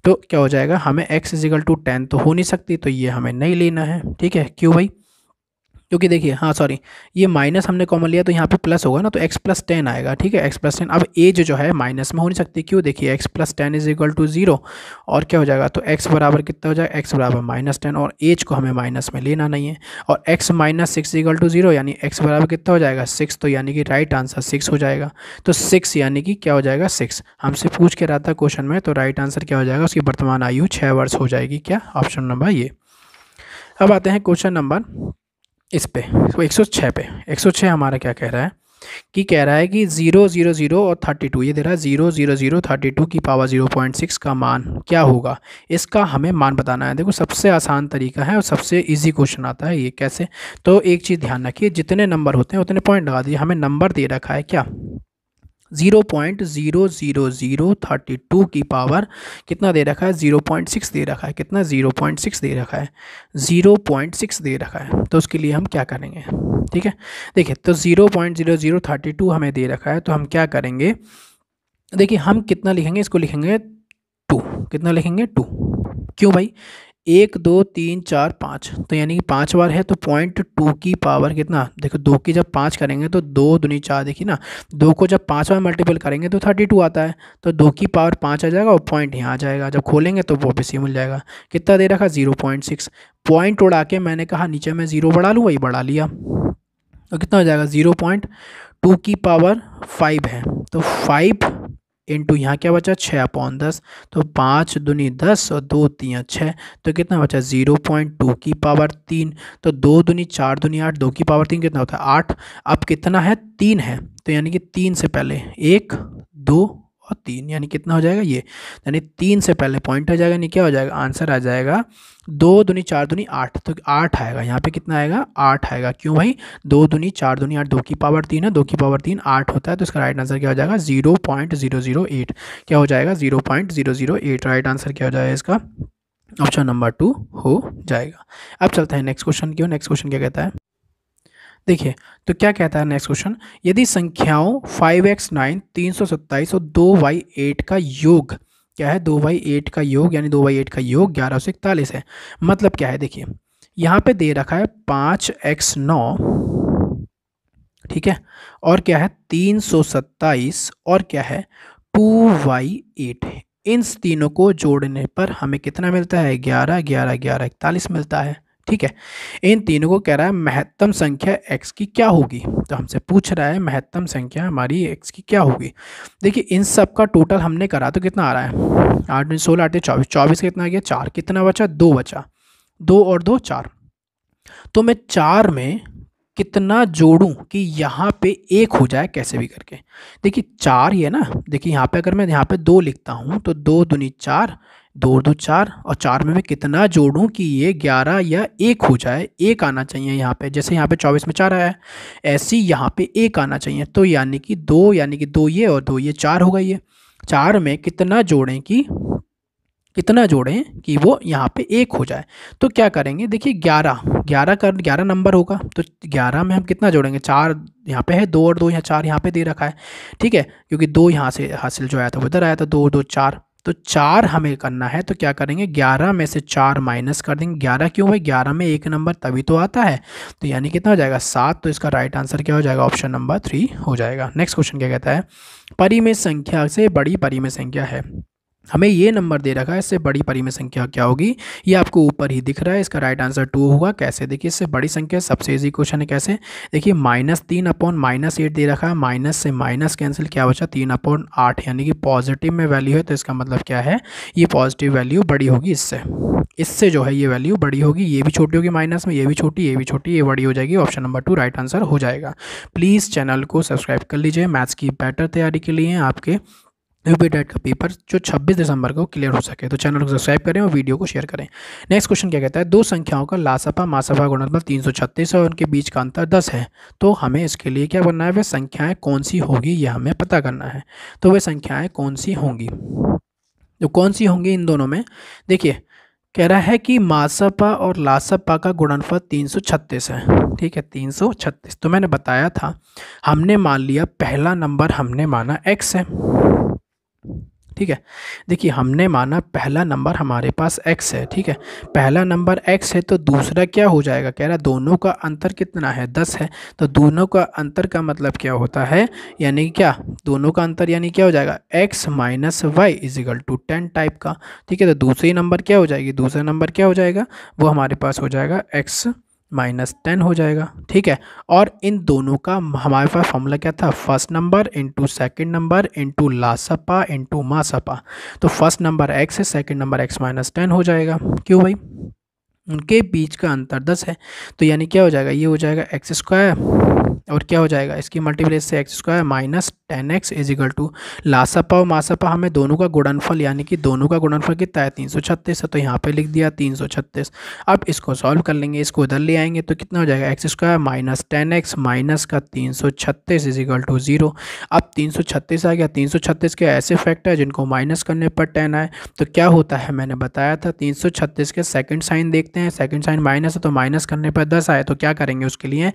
तो क्या हो जाएगा, हमें x = 10 तो हो नहीं सकती, तो ये हमें नहीं लेना है। ठीक है, क्यों भाई, क्योंकि देखिए हाँ सॉरी, ये माइनस हमने कॉमन लिया तो यहाँ पे प्लस होगा ना, तो x + 10 आएगा। ठीक है, x + 10, अब एज जो है माइनस में हो नहीं सकती, क्यों, देखिए x + 10 = 0, और क्या हो जाएगा, तो x बराबर कितना हो जाएगा, x बराबर -10, और एज को हमें माइनस में लेना नहीं है, और x - 6 = 0, यानी x बराबर कितना हो जाएगा 6, तो यानी कि राइट आंसर 6 हो जाएगा। तो 6 यानी कि क्या हो जाएगा 6, हमसे पूछ के रहा था क्वेश्चन में, तो राइट आंसर क्या हो जाएगा, उसकी वर्तमान आयु 6 वर्ष हो जाएगी, क्या, ऑप्शन नंबर ये। अब आते हैं क्वेश्चन नंबर इस पे, तो 106 पे, 106 हमारा क्या कह रहा है, कि कह रहा है कि 0 0 0 और 32, ये दे रहा है 0 0 0 32 की पावर 0.6 का मान क्या होगा, इसका हमें मान बताना है। देखो सबसे आसान तरीका है और सबसे इजी क्वेश्चन आता है ये, कैसे, तो एक चीज़ ध्यान रखिए, जितने नंबर होते हैं उतने पॉइंट लगा दीजिए। हमें नंबर दे रखा है क्या, 0.00032 की पावर कितना दे रखा है, 0.6 दे रखा है, कितना 0.6 दे रखा है, 0.6 दे रखा है, तो उसके लिए हम क्या करेंगे। ठीक है, देखिए तो 0.0032 हमें दे रखा है, तो हम क्या करेंगे, देखिए हम कितना लिखेंगे, इसको लिखेंगे 2, कितना लिखेंगे 2, क्यों भाई, 1 2 3 4 5, तो यानी कि 5 बार है, तो 0.2 की पावर कितना, देखो 2 की जब 5 करेंगे तो 2 दूनी 4, देखिए ना, 2 को जब 5 बार मल्टीपल करेंगे तो 32 आता है, तो 2 की पावर 5 आ जाएगा, और पॉइंट यहाँ आ जाएगा, जब खोलेंगे तो वापस ये मिल जाएगा, कितना दे रखा 0.6, पॉइंट उड़ा के मैंने कहा नीचे में 0 बढ़ा लूँ, वही बढ़ा लिया, तो कितना हो जाएगा 0.2 की पावर 5 है, तो 5 इंटू यहाँ क्या बचा 6/10, तो 5 दूनी 10 और 2 3 6, तो कितना बचा 0.2 की पावर 3, तो 2 दूनी 4 दूनी 8, 2 की पावर 3 कितना होता है 8, अब कितना है 3 है, तो यानी कि 3 से पहले 1 2 और 3, यानी कितना हो जाएगा ये, यानी 3 से पहले पॉइंट आ जाएगा, यानी क्या हो जाएगा, आंसर आ जाएगा 2 दूनी 4 दूनी 8, तो 8 आएगा, यहाँ पे कितना आएगा 8 आएगा, क्यों भाई 2 दूनी 4 दूनी 8, 2 की पावर 3 है, 2 की पावर 3 8 होता है, तो इसका राइट आंसर क्या हो जाएगा 0.008, क्या हो जाएगा 0.008, राइट आंसर क्या हो जाएगा इसका, ऑप्शन नंबर 2 हो जाएगा। अब चलते हैं नेक्स्ट क्वेश्चन की, नेक्स्ट क्वेश्चन क्या कहता है, देखिए तो क्या कहता है नेक्स्ट क्वेश्चन, यदि संख्याओं 5x9 327 और 2y8 का योग, क्या है 2y8 का योग, यानी 2y8 का योग 1141 है, मतलब क्या है, देखिए यहाँ पे दे रखा है 5x9, ठीक है, और क्या है 327, और क्या है 2y8 है, इन तीनों को जोड़ने पर हमें कितना मिलता है 11 11 11 41 मिलता है। ठीक है, इन तीनों को कह रहा है महत्तम संख्या x की क्या होगी, तो हमसे पूछ रहा है महत्तम संख्या हमारी x की क्या होगी। देखिए इन सब का टोटल हमने करा तो कितना आ रहा है 8 16 8 24, 24 कितना आ गया 4, कितना बचा 2 बचा, 2 और 2 4, तो मैं 4 में कितना जोड़ूं कि यहाँ पे 1 हो जाए कैसे भी करके। देखिए 4 ही है ना, देखिए यहाँ पे अगर मैं यहाँ पे 2 लिखता हूँ तो 2 दूनी 4, 2 2 4, और 4 में मैं कितना जोड़ूं कि ये 11 या 1 हो जाए, 1 आना चाहिए यहाँ पे, जैसे यहाँ पे 24 में 4 आया है, ऐसे ही यहाँ पे 1 आना चाहिए, तो यानी कि 2, यानी कि 2 ये और 2 ये 4 होगा, ये 4 में कितना जोड़ें कि वो यहाँ पे 1 हो जाए। तो क्या करेंगे, देखिए 11 नंबर होगा, तो 11 में हम कितना जोड़ेंगे, 4 यहाँ पे है, 2 और 2 यहाँ 4 यहाँ पे दे रखा है, ठीक है, क्योंकि 2 यहाँ से हासिल जो आया था वो इधर आया था, 2 2 4, तो 4 हमें करना है, तो क्या करेंगे 11 में से 4 माइनस कर देंगे, 11 क्यों भाई 11 में 1 नंबर तभी तो आता है, तो यानी कितना हो जाएगा 7, तो इसका राइट आंसर क्या हो जाएगा, ऑप्शन नंबर 3 हो जाएगा। नेक्स्ट क्वेश्चन क्या कहता है, परिमेय संख्या से बड़ी परिमेय संख्या है, हमें ये नंबर दे रखा है, इससे बड़ी परिमेय संख्या क्या होगी, ये आपको ऊपर ही दिख रहा है, इसका राइट आंसर 2 होगा। कैसे, देखिए इससे बड़ी संख्या सबसे इजी क्वेश्चन है, कैसे, देखिए -3/-8 दे रखा है, माइनस से माइनस कैंसिल, क्या बचा 3/8, यानी कि पॉजिटिव में वैल्यू है, तो इसका मतलब क्या है, ये पॉजिटिव वैल्यू बड़ी होगी, इससे जो है ये वैल्यू बड़ी होगी, ये भी छोटी होगी माइनस में, ये भी छोटी, ये भी छोटी, ये बड़ी हो जाएगी, ऑप्शन नंबर 2 राइट आंसर हो जाएगा। प्लीज़ चैनल को सब्सक्राइब कर लीजिए, मैथ्स की बेटर तैयारी के लिए आपके यूपी टेट का पेपर जो 26 दिसंबर को क्लियर हो सके। तो चैनल को सब्सक्राइब करें और वीडियो को शेयर करें। नेक्स्ट क्वेश्चन क्या कहता है, दो संख्याओं का लासपा मासपा गुणनफल 336 है और उनके बीच का अंतर 10 है। तो हमें इसके लिए क्या करना है, वे संख्याएं कौन सी होगी यह हमें पता करना है। तो वे संख्याएं कौन सी होंगी, तो कौन सी होंगी इन दोनों में। देखिए कह रहा है कि मासपा और लासपा का गुणनफल 336 है। ठीक है 336, तो मैंने बताया था, हमने मान लिया पहला नंबर हमने माना x है। ठीक है, देखिए हमने माना पहला नंबर हमारे पास x है। ठीक है, पहला नंबर x है तो दूसरा क्या हो जाएगा, कह रहा है दोनों का अंतर कितना है, 10 है। तो दोनों का अंतर का मतलब क्या होता है, यानी क्या दोनों का अंतर यानी क्या हो जाएगा, x minus y is equal to 10 type का। ठीक है, तो दूसरी नंबर क्या हो जाएगी, दूसरा नंबर क्या हो जाएगा, वो हमारे पास हो जाएगा x माइनस 10 हो जाएगा। ठीक है, और इन दोनों का हमारे पास फॉर्मूला क्या था, first number into second number into लासपा इंटू मासपा। तो फर्स्ट नंबर x है, सेकेंड नंबर x माइनस 10 हो जाएगा। क्यों भाई, उनके बीच का अंतर 10 है। तो यानी क्या हो जाएगा, ये हो जाएगा एक्स स्क्वायर और क्या हो जाएगा, इसकी मल्टीप्लाई से x square minus 10x is equal to लासपा और मासपा हमें दोनों का गुणनफल, यानी कि दोनों का गुणनफल कितना है 336 है। तो यहाँ पे लिख दिया 336। अब इसको सॉल्व कर लेंगे, इसको उधर ले आएंगे तो कितना हो जाएगा, x square minus 10x minus का 336 इज इक्वल टू 0। अब 336 आ गया, 336 के ऐसे फैक्टर जिनको माइनस करने पर 10 आए। तो क्या होता है, मैंने बताया था 336 के सेकंड साइन देखते हैं, सेकंड साइन माइनस है तो माइनस करने पर 10 आए। तो क्या करेंगे उसके लिए,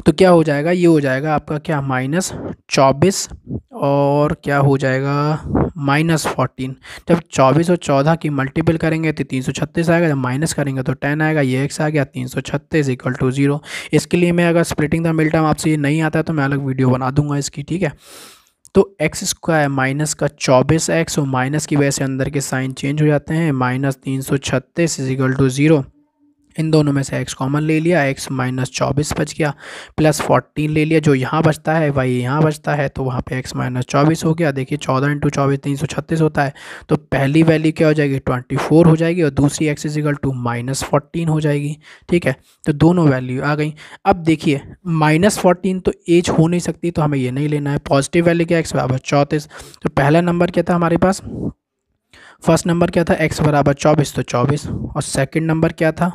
तो क्या हो जाएगा, ये हो जाएगा आपका क्या माइनस 24 और क्या हो जाएगा माइनस 14। जब 24 और 14 की मल्टीपल करेंगे तो 336 आएगा, जब माइनस करेंगे तो 10 आएगा, ये x आ गया 336 इक्वल टू 0। इसके लिए मैं अगर स्प्लिटिंग द मिड टर्म आपसे ये नहीं आता है तो मैं अलग वीडियो बना दूंगा इसकी। ठीक है, तो एक्स स्क्वायर माइनस का 24x और माइनस की वजह से अंदर के साइन चेंज हो जाते हैं, माइनस 336 इजिकल टू 0। इन दोनों में से x कॉमन ले लिया, x माइनस 24 बच गया, प्लस 14 ले लिया, जो यहाँ बचता है वही यहाँ बचता है, तो वहाँ पे x माइनस 24 हो गया। देखिए 14 इंटू 24 336 होता है, तो पहली वैल्यू क्या हो जाएगी 24 हो जाएगी और दूसरी x इजिकल टू माइनस 14 हो जाएगी। ठीक है, तो दोनों वैल्यू आ गई। अब देखिए माइनस 14 तो एज हो नहीं सकती, तो हमें ये नहीं लेना है। पॉजिटिव वैल्यू क्या, x बराबर 34। तो पहला नंबर क्या था हमारे पास, फर्स्ट नंबर क्या था x बराबर 24 तो 24, और सेकंड नंबर क्या था,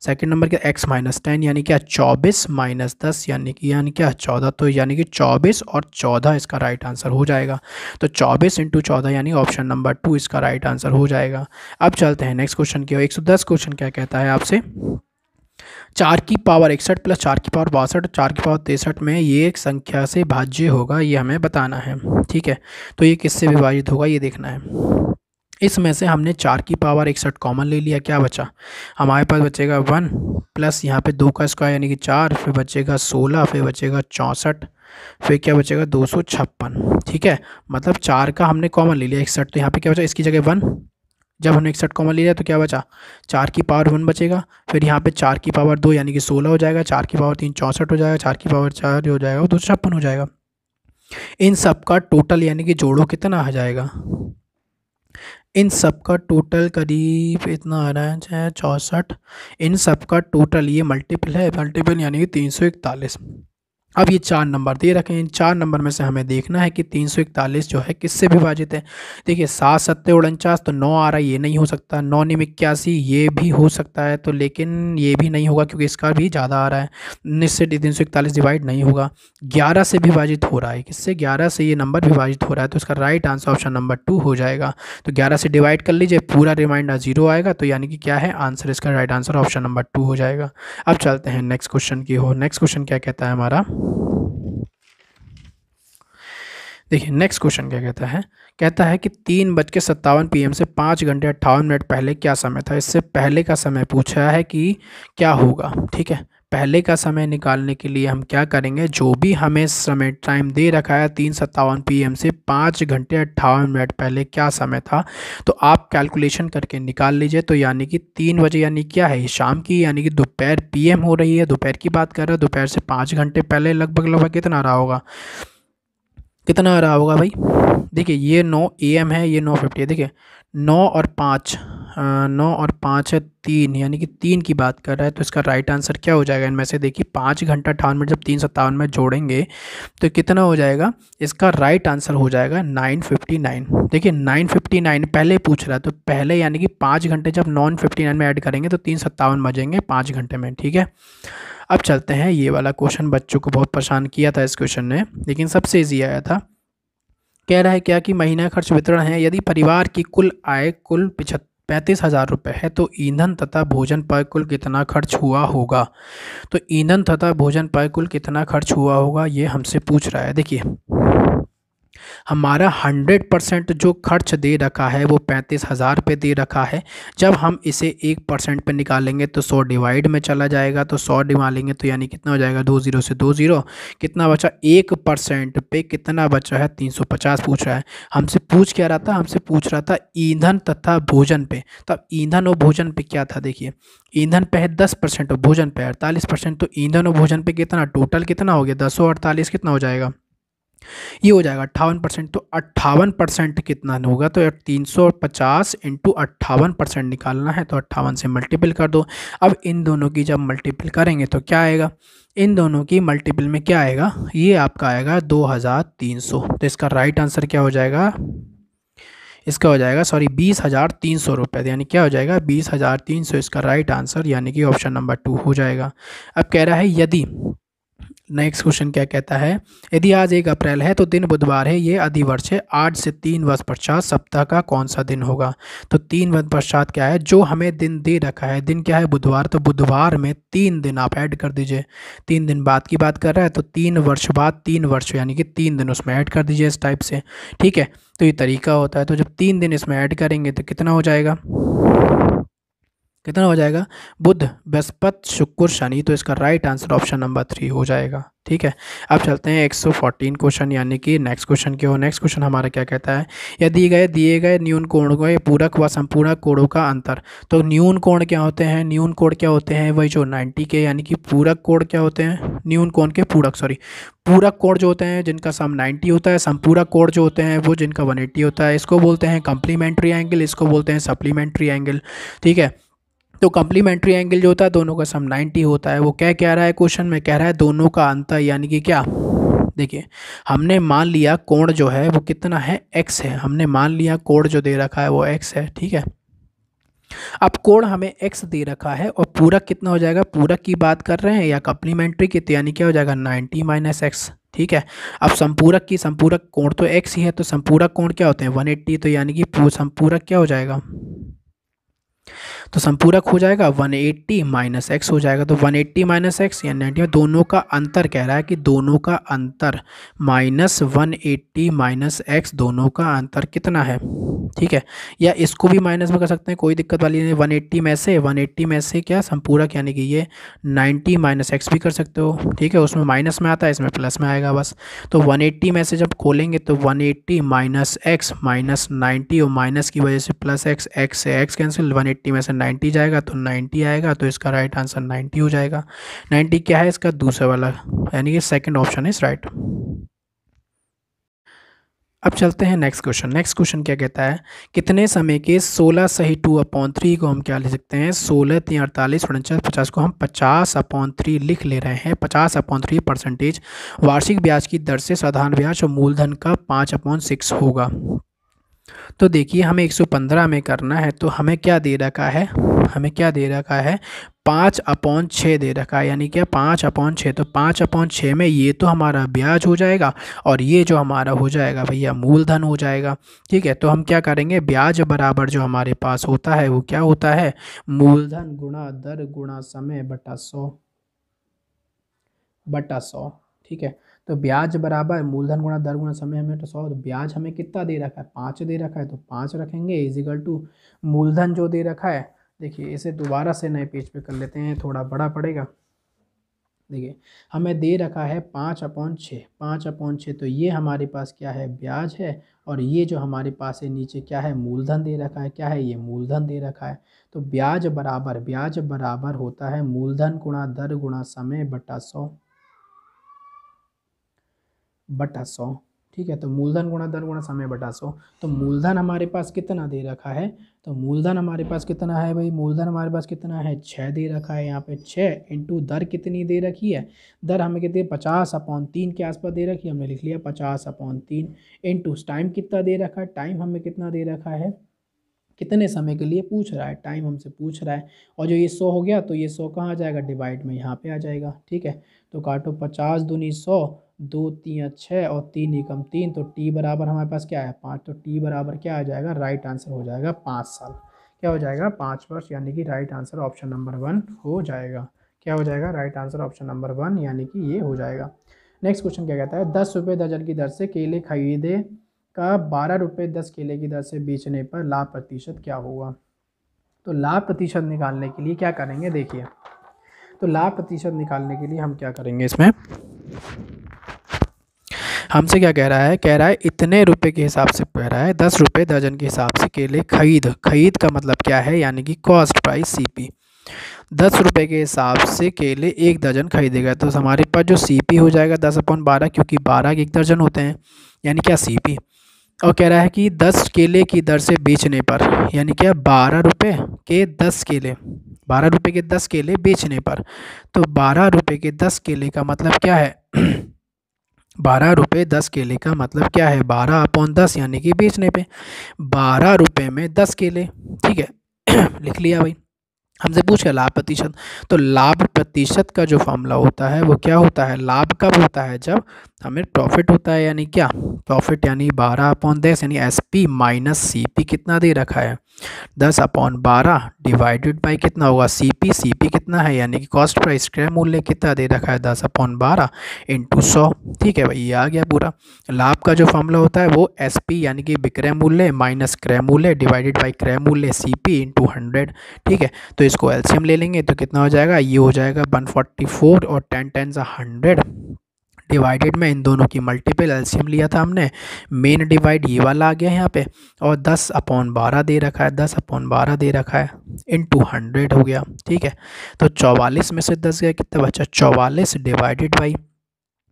सेकंड नंबर क्या x माइनस 10 यानी क्या 24 माइनस 10 यानी क्या 14। तो यानी कि 24 और 14 इसका राइट आंसर हो जाएगा। तो 24 इंटू 14 यानी ऑप्शन नंबर 2 इसका राइट आंसर हो जाएगा। अब चलते हैं नेक्स्ट क्वेश्चन की ओर। 110 क्वेश्चन क्या कहता है आपसे, 4 की पावर 61 प्लस 4 की पावर 62 4 की पावर 63 में ये एक संख्या से भाज्य होगा, ये हमें बताना है। ठीक है, तो ये किससे विभाजित होगा ये देखना है। इसमें से हमने 4 की पावर 61 कॉमन ले लिया, क्या बचा हमारे पास, बचेगा 1 प्लस यहाँ पे 2 का स्क्वायर यानी कि 4, फिर बचेगा 16, फिर बचेगा 64, फिर क्या बचेगा 256। ठीक है, मतलब 4 का हमने कॉमन ले लिया 61, तो यहाँ पे क्या बचा, इसकी जगह 1, जब हमने 61 कॉमन ले लिया तो क्या बचा 4 की पावर 1 बचेगा, फिर यहाँ पे 4 की पावर 2 यानी कि 16 हो जाएगा, 4 की पावर 3 64 हो जाएगा, 4 की पावर 4 हो जाएगा वो 256 हो जाएगा। इन सब का टोटल यानी कि जोड़ो कितना आ जाएगा, इन सब का टोटल करीब इतना आ रहा है 64। इन सब का टोटल ये मल्टीपल है, मल्टीपल यानी कि 341। अब ये 4 नंबर दे रखे हैं, इन 4 नंबर में से हमें देखना है कि 341 जो है किससे विभाजित है। देखिए 7 सत्ते 49 तो 9 आ रहा है, ये नहीं हो सकता। 9 निम 81 ये भी हो सकता है, तो लेकिन ये भी नहीं होगा क्योंकि इसका भी ज़्यादा आ रहा है। 19 से 341 डिवाइड नहीं होगा। 11 से विभाजित हो रहा है, किससे 11 से ये नंबर विभाजित हो रहा है, तो इसका राइट आंसर ऑप्शन नंबर 2 हो जाएगा। तो 11 से डिवाइड कर लीजिए, पूरा रिमाइंडर 0 आएगा, तो यानी कि क्या है आंसर, इसका राइट आंसर ऑप्शन नंबर 2 हो जाएगा। अब चलते हैं नेक्स्ट क्वेश्चन की ओर। नेक्स्ट क्वेश्चन क्या कहता है हमारा, देखिए नेक्स्ट क्वेश्चन क्या कहता है कि 3:57 PM से 5 घंटे 58 मिनट पहले क्या समय था। इससे पहले का समय पूछा है कि क्या होगा। ठीक है, पहले का समय निकालने के लिए हम क्या करेंगे, जो भी हमें समय टाइम दे रखा है 3:57 PM से 5 घंटे 58 मिनट पहले क्या समय था, तो आप कैलकुलेशन करके निकाल लीजिए। तो यानी कि 3 बजे यानी क्या है शाम की, यानी कि दोपहर PM हो रही है, दोपहर की बात कर रहे हैं, दोपहर से 5 घंटे पहले लगभग कितना रहा होगा, कितना आ रहा होगा भाई। देखिए ये 9 AM है, ये 9:50 है। देखिए 9 और 5 9 और 5 है 3, यानी कि 3 की बात कर रहा है। तो इसका राइट आंसर क्या हो जाएगा इनमें से? देखिए 5 घंटा 58 मिनट जब 357 में जोड़ेंगे तो कितना हो जाएगा? इसका राइट आंसर हो जाएगा 959। देखिए 959 पहले पूछ रहा है, तो पहले यानी कि 5 घंटे जब 959 में ऐड करेंगे तो 357 बजेंगे 5 घंटे में। ठीक है, अब चलते हैं, ये वाला क्वेश्चन बच्चों को बहुत परेशान किया था इस क्वेश्चन ने, लेकिन सबसे ईजी आया था। कह रहा है क्या कि महीना खर्च वितरण है, यदि परिवार की कुल आय कुल 35,000 रुपये है तो ईंधन तथा भोजन पर कुल कितना खर्च हुआ होगा? तो ईंधन तथा भोजन पर कुल कितना खर्च हुआ होगा ये हमसे पूछ रहा है। देखिए हमारा 100% जो खर्च दे रखा है वो 35,000 पे दे रखा है। जब हम इसे 1% पे निकालेंगे तो 100 डिवाइड में चला जाएगा, तो 100 निकालेंगे तो यानी कितना हो जाएगा? 2 जीरो से 2 जीरो, कितना बचा? 1% पे कितना बचा है? 350 पूछ रहा है। हमसे पूछ क्या रहा था? हमसे पूछ रहा था ईंधन तथा भोजन पे। तब ईंधन और भोजन पे क्या था? देखिए ईंधन पे है 10% और भोजन पे 48%, तो ईंधन और भोजन पे कितना टोटल कितना हो गया? 10 और 48 कितना हो जाएगा? ये हो जाएगा 58%। तो 58% कितना होगा? तो 350 इंटू 58% निकालना है, तो 58 से मल्टीपल कर दो। अब इन दोनों की जब मल्टीपल करेंगे तो क्या आएगा? इन दोनों की मल्टीपल में क्या आएगा? ये आपका आएगा 2300। तो इसका राइट आंसर क्या हो जाएगा? इसका हो जाएगा, सॉरी, 20,300 रुपये, यानी क्या हो जाएगा? 20,300 इसका राइट आंसर, यानी कि ऑप्शन नंबर 2 हो जाएगा। अब कह रहा है यदि, नेक्स्ट क्वेश्चन क्या कहता है? यदि आज 1 अप्रैल है तो दिन बुधवार है, ये अधिवर्ष है, 8 से 3 वर्ष पश्चात सप्ताह का कौन सा दिन होगा? तो 3 वर्ष पश्चात क्या है? जो हमें दिन दे रखा है, दिन क्या है? बुधवार, तो बुधवार में 3 दिन आप ऐड कर दीजिए। 3 दिन बाद की बात कर रहा है, तो 3 वर्ष बाद 3 वर्ष यानी कि 3 दिन उसमें ऐड कर दीजिए इस टाइप से। ठीक है, तो ये तरीका होता है। तो जब 3 दिन इसमें ऐड करेंगे तो कितना हो जाएगा? कितना हो जाएगा? बुध, बृहस्पति, शुक्र, शनि। तो इसका राइट आंसर ऑप्शन नंबर 3 हो जाएगा। ठीक है, अब चलते हैं 114 क्वेश्चन, यानी कि नेक्स्ट क्वेश्चन की ओर। नेक्स्ट क्वेश्चन हमारा क्या कहता है? यदि दिए गए न्यून कोण के पूरक व संपूरक कोणों का अंतर। तो न्यून कोण क्या होते हैं? न्यून कोण क्या होते हैं? वही जो 90 के, यानी कि पूरक कोण क्या होते हैं? न्यून कोण के पूरक, सॉरी, पूरक कोण जो होते हैं जिनका सम 90 होता है, संपूरक कोण जो होते हैं वो जिनका 180 होता है। इसको बोलते हैं कम्प्लीमेंट्री एंगल, इसको बोलते हैं सप्लीमेंट्री एंगल। ठीक है, तो कम्प्लीमेंट्री एंगल जो होता है दोनों का सम 90 होता है। वो क्या कह रहा है क्वेश्चन में? कह रहा है दोनों का अंतर, यानी कि क्या? देखिए हमने मान लिया कोण जो है वो कितना है? x है। हमने मान लिया कोण जो दे रखा है वो x है। ठीक है, अब कोण हमें x दे रखा है और पूरक कितना हो जाएगा? पूरक की बात कर रहे हैं या कम्प्लीमेंट्री की? तो यानी क्या हो जाएगा? 90 माइनस एक्स। ठीक है, अब संपूरक की, संपूरक कोण तो x ही है, तो संपूरक कोण क्या होते हैं? 180। तो यानी कि संपूरक क्या हो जाएगा? तो संपूरक हो जाएगा 180 माइनस एक्स हो जाएगा। तो 180 माइनस एक्स यानी 90 में दोनों का अंतर कह रहा है कि दोनों का अंतर माइनस 180 माइनस एक्स, दोनों का अंतर कितना है? ठीक है, या इसको भी माइनस में कर सकते हैं, कोई दिक्कत वाली नहीं। 180 में से क्या संपूरक, यानी कि ये 90 माइनस एक्स भी कर सकते हो। ठीक है, उसमें माइनस में आता है, इसमें प्लस में आएगा बस। तो 180 में से जब खोलेंगे तो 180 माइनस एक्स माइनस 90, और माइनस की वजह से प्लस एक्स, एक्स से एक्स कैंसिल, 180 में से 90 जाएगा तो 90 आएगा। तो इसका राइट आंसर 90 हो जाएगा। 90 क्या है? इसका दूसरा वाला, यानी कि सेकंड ऑप्शन इज राइट। अब चलते हैं नेक्स्ट क्वेश्चन। नेक्स्ट क्वेश्चन क्या कहता है? कितने समय के 16 सही 2/3 को हम क्या लिख सकते हैं? 16 3 48 49 50 को हम 50/3 लिख ले रहे हैं। 50/3% वार्षिक ब्याज की दर से साधारण ब्याज और मूलधन का 5/6 होगा। तो देखिए हमें 115 में करना है, तो हमें क्या दे रखा है? हमें क्या दे रखा है? 5/6 दे रखा है, यानी क्या? 5/6। तो 5/6 में ये तो हमारा ब्याज हो जाएगा और ये जो हमारा हो जाएगा भैया मूलधन हो जाएगा। ठीक है, तो हम क्या करेंगे? ब्याज बराबर जो हमारे पास होता है वो क्या होता है? मूलधन गुणा दर गुणा समय बटा 100। ठीक है, तो ब्याज बराबर मूलधन गुणा दर गुणा समय, हमें तो 100, तो ब्याज हमें कितना दे रखा है? 5 दे रखा है, तो 5 रखेंगे इजिकल टू मूलधन जो दे रखा है। देखिए इसे दोबारा से नए पेज पे कर लेते हैं, थोड़ा बड़ा पड़ेगा। देखिए हमें दे रखा है 5/6, 5/6, तो ये हमारे पास क्या है? ब्याज है। और ये जो हमारे पास है नीचे क्या है? मूलधन दे रखा है। क्या है ये? मूलधन दे रखा है। तो ब्याज बराबर होता है मूलधन गुणा दर गुणा समय बटा 100। ठीक है, तो मूलधन गुणा दर गुणा समय बटा 100। तो मूलधन हमारे पास कितना दे रखा है? तो मूलधन हमारे पास कितना है भाई, मूलधन हमारे पास कितना है 6 दे रखा है यहाँ पे 6 इंटू दर कितनी दे रखी है, दर हमें कितनी 50/3 के आसपास दे रखी है, हमने लिख लिया 50/3 इंटू टाइम कितना दे रखा है, टाइम हमें कितना दे रखा है, कितने समय के लिए पूछ रहा है, टाइम हमसे पूछ रहा है। और जो ये 100 हो गया तो ये 100 कहाँ आ जाएगा, डिवाइड में यहाँ पे आ जाएगा। ठीक है, तो काटो 50 दूनी 100, 2 3 6 और 3 एकम 3, तो टी बराबर हमारे पास क्या है 5, तो टी बराबर क्या आ जाएगा, राइट आंसर हो जाएगा 5 साल। क्या हो जाएगा 5 वर्ष, यानी कि राइट आंसर ऑप्शन नंबर 1 हो जाएगा। क्या हो जाएगा, राइट आंसर ऑप्शन नंबर 1 यानी कि ये हो जाएगा। नेक्स्ट क्वेश्चन क्या कहता है, 10 रुपये दर्जन की दर से केले खरीदे का 12 रुपये 10 केले की दर से बेचने पर लाभ प्रतिशत क्या होगा। तो लाभ प्रतिशत निकालने के लिए क्या करेंगे, देखिए, तो लाभ प्रतिशत निकालने के लिए हम क्या करेंगे, इसमें हमसे क्या कह रहा है इतने रुपए के हिसाब से कह रहा है 10 रुपये दर्जन के हिसाब से केले खरीद का मतलब क्या है, यानी कि कॉस्ट प्राइस सीपी। 10 रुपये के हिसाब से केले 1 दर्जन खरीदेगा, तो हमारे पास जो सीपी हो जाएगा 10/12, क्योंकि 12 के 1 दर्जन होते हैं, यानी क्या सीपी। और कह रहा है कि 10 केले की दर से बेचने पर, यानी क्या 12 रुपये के 10 केले, 12 रुपये के 10 केले बेचने पर, तो 12 रुपये के 10 केले का मतलब क्या है 12 रुपये 10 केले का मतलब क्या है, 12/10 यानी कि बेचने पे 12 रुपये में 10 केले। ठीक है लिख लिया भाई। हमसे पूछा लाभ प्रतिशत, तो लाभ प्रतिशत का जो फॉर्मूला होता है वो क्या होता है, लाभ कब होता है, जब हमें प्रॉफिट होता है, यानी क्या प्रॉफिट, यानी 12/10, यानी एसपी माइनस सीपी कितना दे रखा है 10/12 डिवाइडेड बाई कितना होगा सीपी कितना है, यानी कि कॉस्ट प्राइस क्रय मूल्य कितना दे रखा है 10/12 इंटू 100। ठीक है भाई, ये आ गया पूरा। लाभ का जो फॉर्मूला होता है वो एसपी यानी कि विक्रय मूल्य माइनस क्रय मूल्य डिवाइडेड बाई क्रय मूल्य सीपी इंटू 100। ठीक है, तो इसको एलसीएम ले लेंगे तो कितना हो जाएगा, ये हो जाएगा 144 और 10 10 100 डिवाइडेड में इन दोनों की मल्टीपल एलसीएम लिया था हमने, मेन डिवाइड ये वाला आ गया यहाँ पे, और 10/12 दे रखा है, 10/12 दे रखा है इंटू 100 हो गया। ठीक है, तो 44 में से 10 गया कितना बचा 44 डिवाइडेड बाई,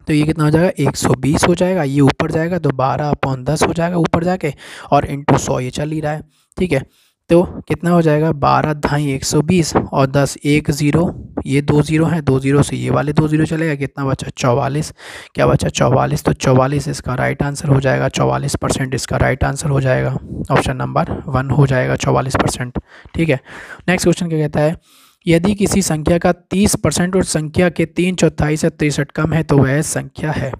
तो ये कितना हो जाएगा 120 हो जाएगा, ये ऊपर जाएगा तो 12/10 हो जाएगा ऊपर जाके, और इंटू 100 ये चल ही रहा है। ठीक है, तो कितना हो जाएगा 12 ढाई 120 और 10 1 0, ये 2 0 हैं, 2 0 से ये वाले 2 0 चलेगा, कितना बचा 44। क्या बचा 44, तो 44 इसका राइट आंसर हो जाएगा, 44% इसका राइट आंसर हो जाएगा, ऑप्शन नंबर 1 हो जाएगा 44%। ठीक है, नेक्स्ट क्वेश्चन क्या कहता है, यदि किसी संख्या का 30% और संख्या के 3/4 से 63 कम है तो वह संख्या है।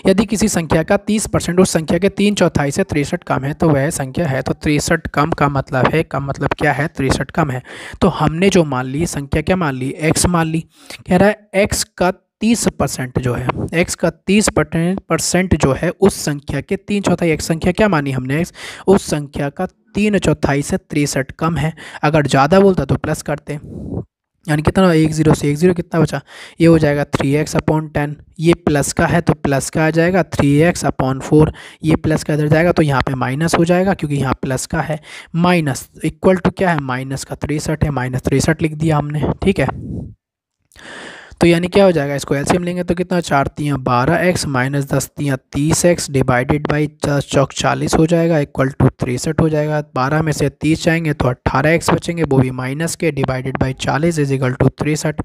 यदि किसी संख्या का 30% और संख्या के 3/4 से 63 कम है तो वह संख्या है। तो 63 कम का मतलब है, कम मतलब क्या है 63 कम है। तो हमने जो मान ली संख्या क्या मान ली, x मान ली। कह रहा है x का 30% जो है, x का 30% जो है उस संख्या के 3/4, एक संख्या क्या मानी हमने x, उस संख्या का 3/4 से 63 कम है। अगर ज़्यादा बोलता तो प्लस करते, यानी कितना 1 0 से 1 0 कितना बचा, ये हो जाएगा 3x/10, ये प्लस का है तो प्लस का आ जाएगा 3x/4, ये प्लस का इधर जाएगा तो यहाँ पे माइनस हो जाएगा क्योंकि यहाँ प्लस का है, माइनस इक्वल टू क्या है माइनस का 63 है, माइनस 63 लिख दिया हमने। ठीक है, तो यानी क्या हो जाएगा, इसको एलसीएम लेंगे तो कितना 4 3 12x minus 10 3 30x divided by 10 चौक 40 हो जाएगा इक्वल टू 63 हो जाएगा। 12 में से 30 जाएंगे तो 18x बचेंगे, वो भी माइनस के, divided by 40 is equal to 63।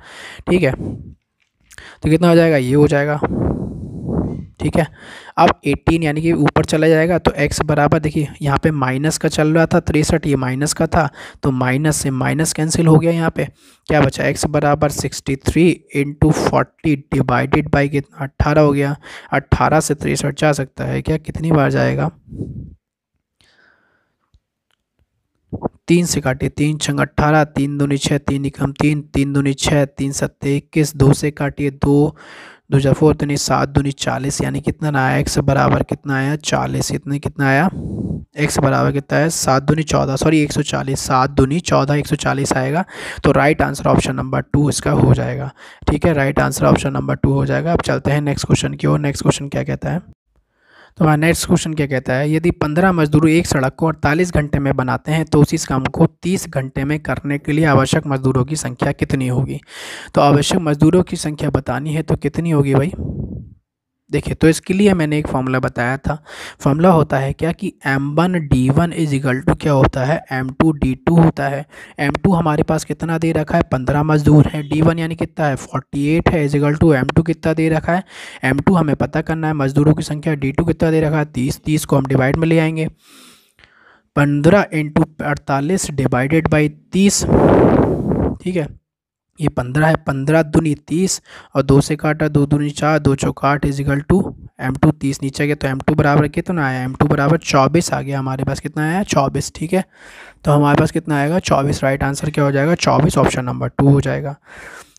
ठीक है, तो कितना हो जाएगा, ये हो जाएगा। ठीक है, अब 18 यानी कि ऊपर चला जाएगा तो x बराबर, देखिए यहाँ पे माइनस का चल रहा था 63, ये माइनस का था तो माइनस से माइनस कैंसिल हो गया, यहाँ पे क्या बचा x बराबर 63 इंटू 40 डिवाइडेड बाई कितना 18 हो गया। 18 से 63 जा सकता है क्या, कितनी बार जाएगा, 3 से काटिए, 3 छंग 18, 3 दूनी 6, 3 एकम 3, 3 दूनी 6, 3 सत्ते 21, 2 से काटिए 2 2 जा 4 दूनी 7 दूनी 40, यानी कितना ना आया x बराबर कितना आया 40, इतने कितना आया x बराबर कितना है 7 दूनी 14, सॉरी 140, 7 दूनी 14 140 आएगा। तो राइट आंसर ऑप्शन नंबर 2 इसका हो जाएगा। ठीक है, राइट आंसर ऑप्शन नंबर 2 हो जाएगा। अब चलते हैं नेक्स्ट क्वेश्चन की ओर। नेक्स्ट क्वेश्चन क्या कहता है, तो हमारा नेक्स्ट क्वेश्चन क्या कहता है, यदि 15 मजदूर एक सड़क को 48 घंटे में बनाते हैं तो उसी काम को 30 घंटे में करने के लिए आवश्यक मजदूरों की संख्या कितनी होगी। तो आवश्यक मजदूरों की संख्या बतानी है तो कितनी होगी भाई, देखिए, तो इसके लिए मैंने एक फॉर्मूला बताया था। फॉर्मूला होता है क्या कि M1D1 इज इक्वल टू क्या होता है, M2D2 होता है। M2 हमारे पास कितना दे रखा है, 15 मजदूर है। D1 यानी कितना है, 48 है, इज इक्वल टू M2 कितना दे रखा है, M2 हमें पता करना है मजदूरों की संख्या। D2 कितना दे रखा है, 30। 30 को हम डिवाइड में ले आएंगे, 15 इंटू 48 डिवाइडेड बाई 30, ठीक है। ये 15 है, 15 दूनी 30 और 2 से काटा, 2 दूनी 4, 2 चौक 8 इज इक्वल टू M2 30 नीचे गया तो M2 बराबर कितना आया, M2 बराबर 24 आ गया हमारे पास। कितना आया, 24, ठीक है। तो हमारे पास कितना आएगा, 24। राइट आंसर क्या हो जाएगा, 24, ऑप्शन नंबर 2 हो जाएगा।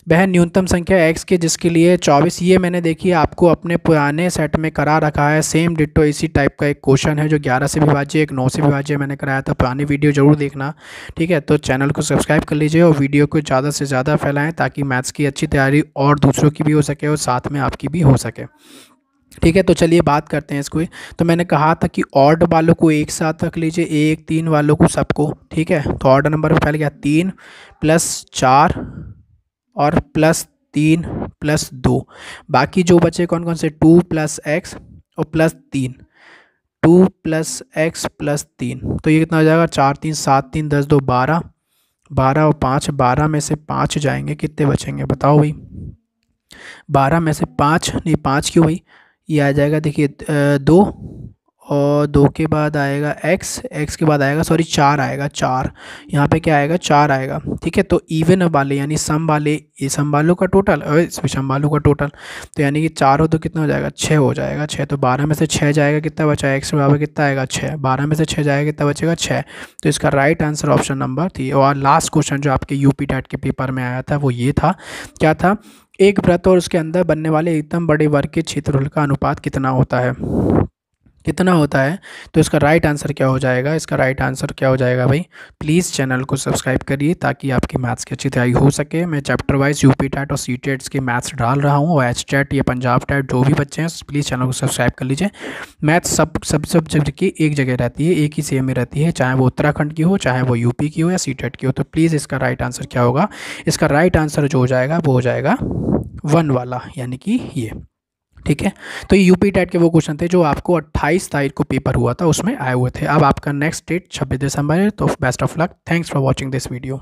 वह न्यूनतम संख्या x की जिसके लिए 24, ये मैंने देखिए आपको अपने पुराने सेट में करा रखा है। सेम डिट्टो इसी टाइप का एक क्वेश्चन है जो 11 से विभाज्य, एक 9 से विभाज्य मैंने कराया था। पुरानी वीडियो जरूर देखना, ठीक है। तो चैनल को सब्सक्राइब कर लीजिए और वीडियो को ज़्यादा से ज़्यादा फैलाएं ताकि मैथ्स की अच्छी तैयारी और दूसरों की भी हो सके और साथ में आपकी भी हो सके, ठीक है। तो चलिए बात करते हैं इसको। तो मैंने कहा था कि ऑड वालों को एक साथ रख लीजिए, 1 3 वालों को सबको, ठीक है। तो ऑर्डर नंबर में पहले क्या, 3 + 4 और +3 + 2, बाकी जो बचे कौन कौन से, 2 + x और +3, 2 + x +3। तो ये कितना हो जाएगा, 4 3 7 3 10 2 12, 12 और 5, 12 में से 5 जाएंगे, कितने बचेंगे बताओ भाई। 12 में से 5 नहीं, 5 क्यों भाई, ये आ जाएगा देखिए 2, और 2 के बाद आएगा x के बाद आएगा, सॉरी 4 आएगा, 4 यहाँ पे क्या आएगा, 4 आएगा, ठीक है। तो इवन वाले यानी सम वाले, ये सम वालों का टोटल और इस विषम वालों का टोटल, तो यानी कि 4 हो तो कितना हो जाएगा, 6 हो जाएगा, 6। तो 12 में से 6 जाएगा, कितना बचा, x बराबर कितना आएगा, 6। 12 में से 6 जाएगा, कितना बचेगा, 6। तो इसका राइट आंसर ऑप्शन नंबर 3। और लास्ट क्वेश्चन जो आपके यूपी टेट के पेपर में आया था वो ये था, क्या था, एक वृत्त और उसके अंदर बनने वाले एकदम बड़े वर्ग के क्षेत्रफल का अनुपात कितना होता है, कितना होता है। तो इसका राइट आंसर क्या हो जाएगा, इसका राइट आंसर क्या हो जाएगा भाई। प्लीज़ चैनल को सब्सक्राइब करिए ताकि आपकी मैथ्स की अच्छी तैयारी हो सके। मैं चैप्टर वाइज यूपी टेट और सी टेट्स के मैथ्स डाल रहा हूँ, और एच टेट या पंजाब टेट जो भी बच्चे हैं प्लीज़ चैनल को सब्सक्राइब कर लीजिए। मैथ्स सब सब्जेक्ट की एक जगह रहती है, एक ही सेम में रहती है, चाहे वो उत्तराखंड की हो, चाहे वो यूपी की हो या सी टेट की हो। तो प्लीज़ इसका राइट आंसर क्या होगा, इसका राइट आंसर जो हो जाएगा वो हो जाएगा 1 वाला, यानी कि ये, ठीक है। तो ये यूपी टेट के वो क्वेश्चन थे जो आपको 28 तारीख को पेपर हुआ था उसमें आए हुए थे। अब आपका नेक्स्ट डेट 26 दिसंबर है। तो best of luck, thanks for watching this video.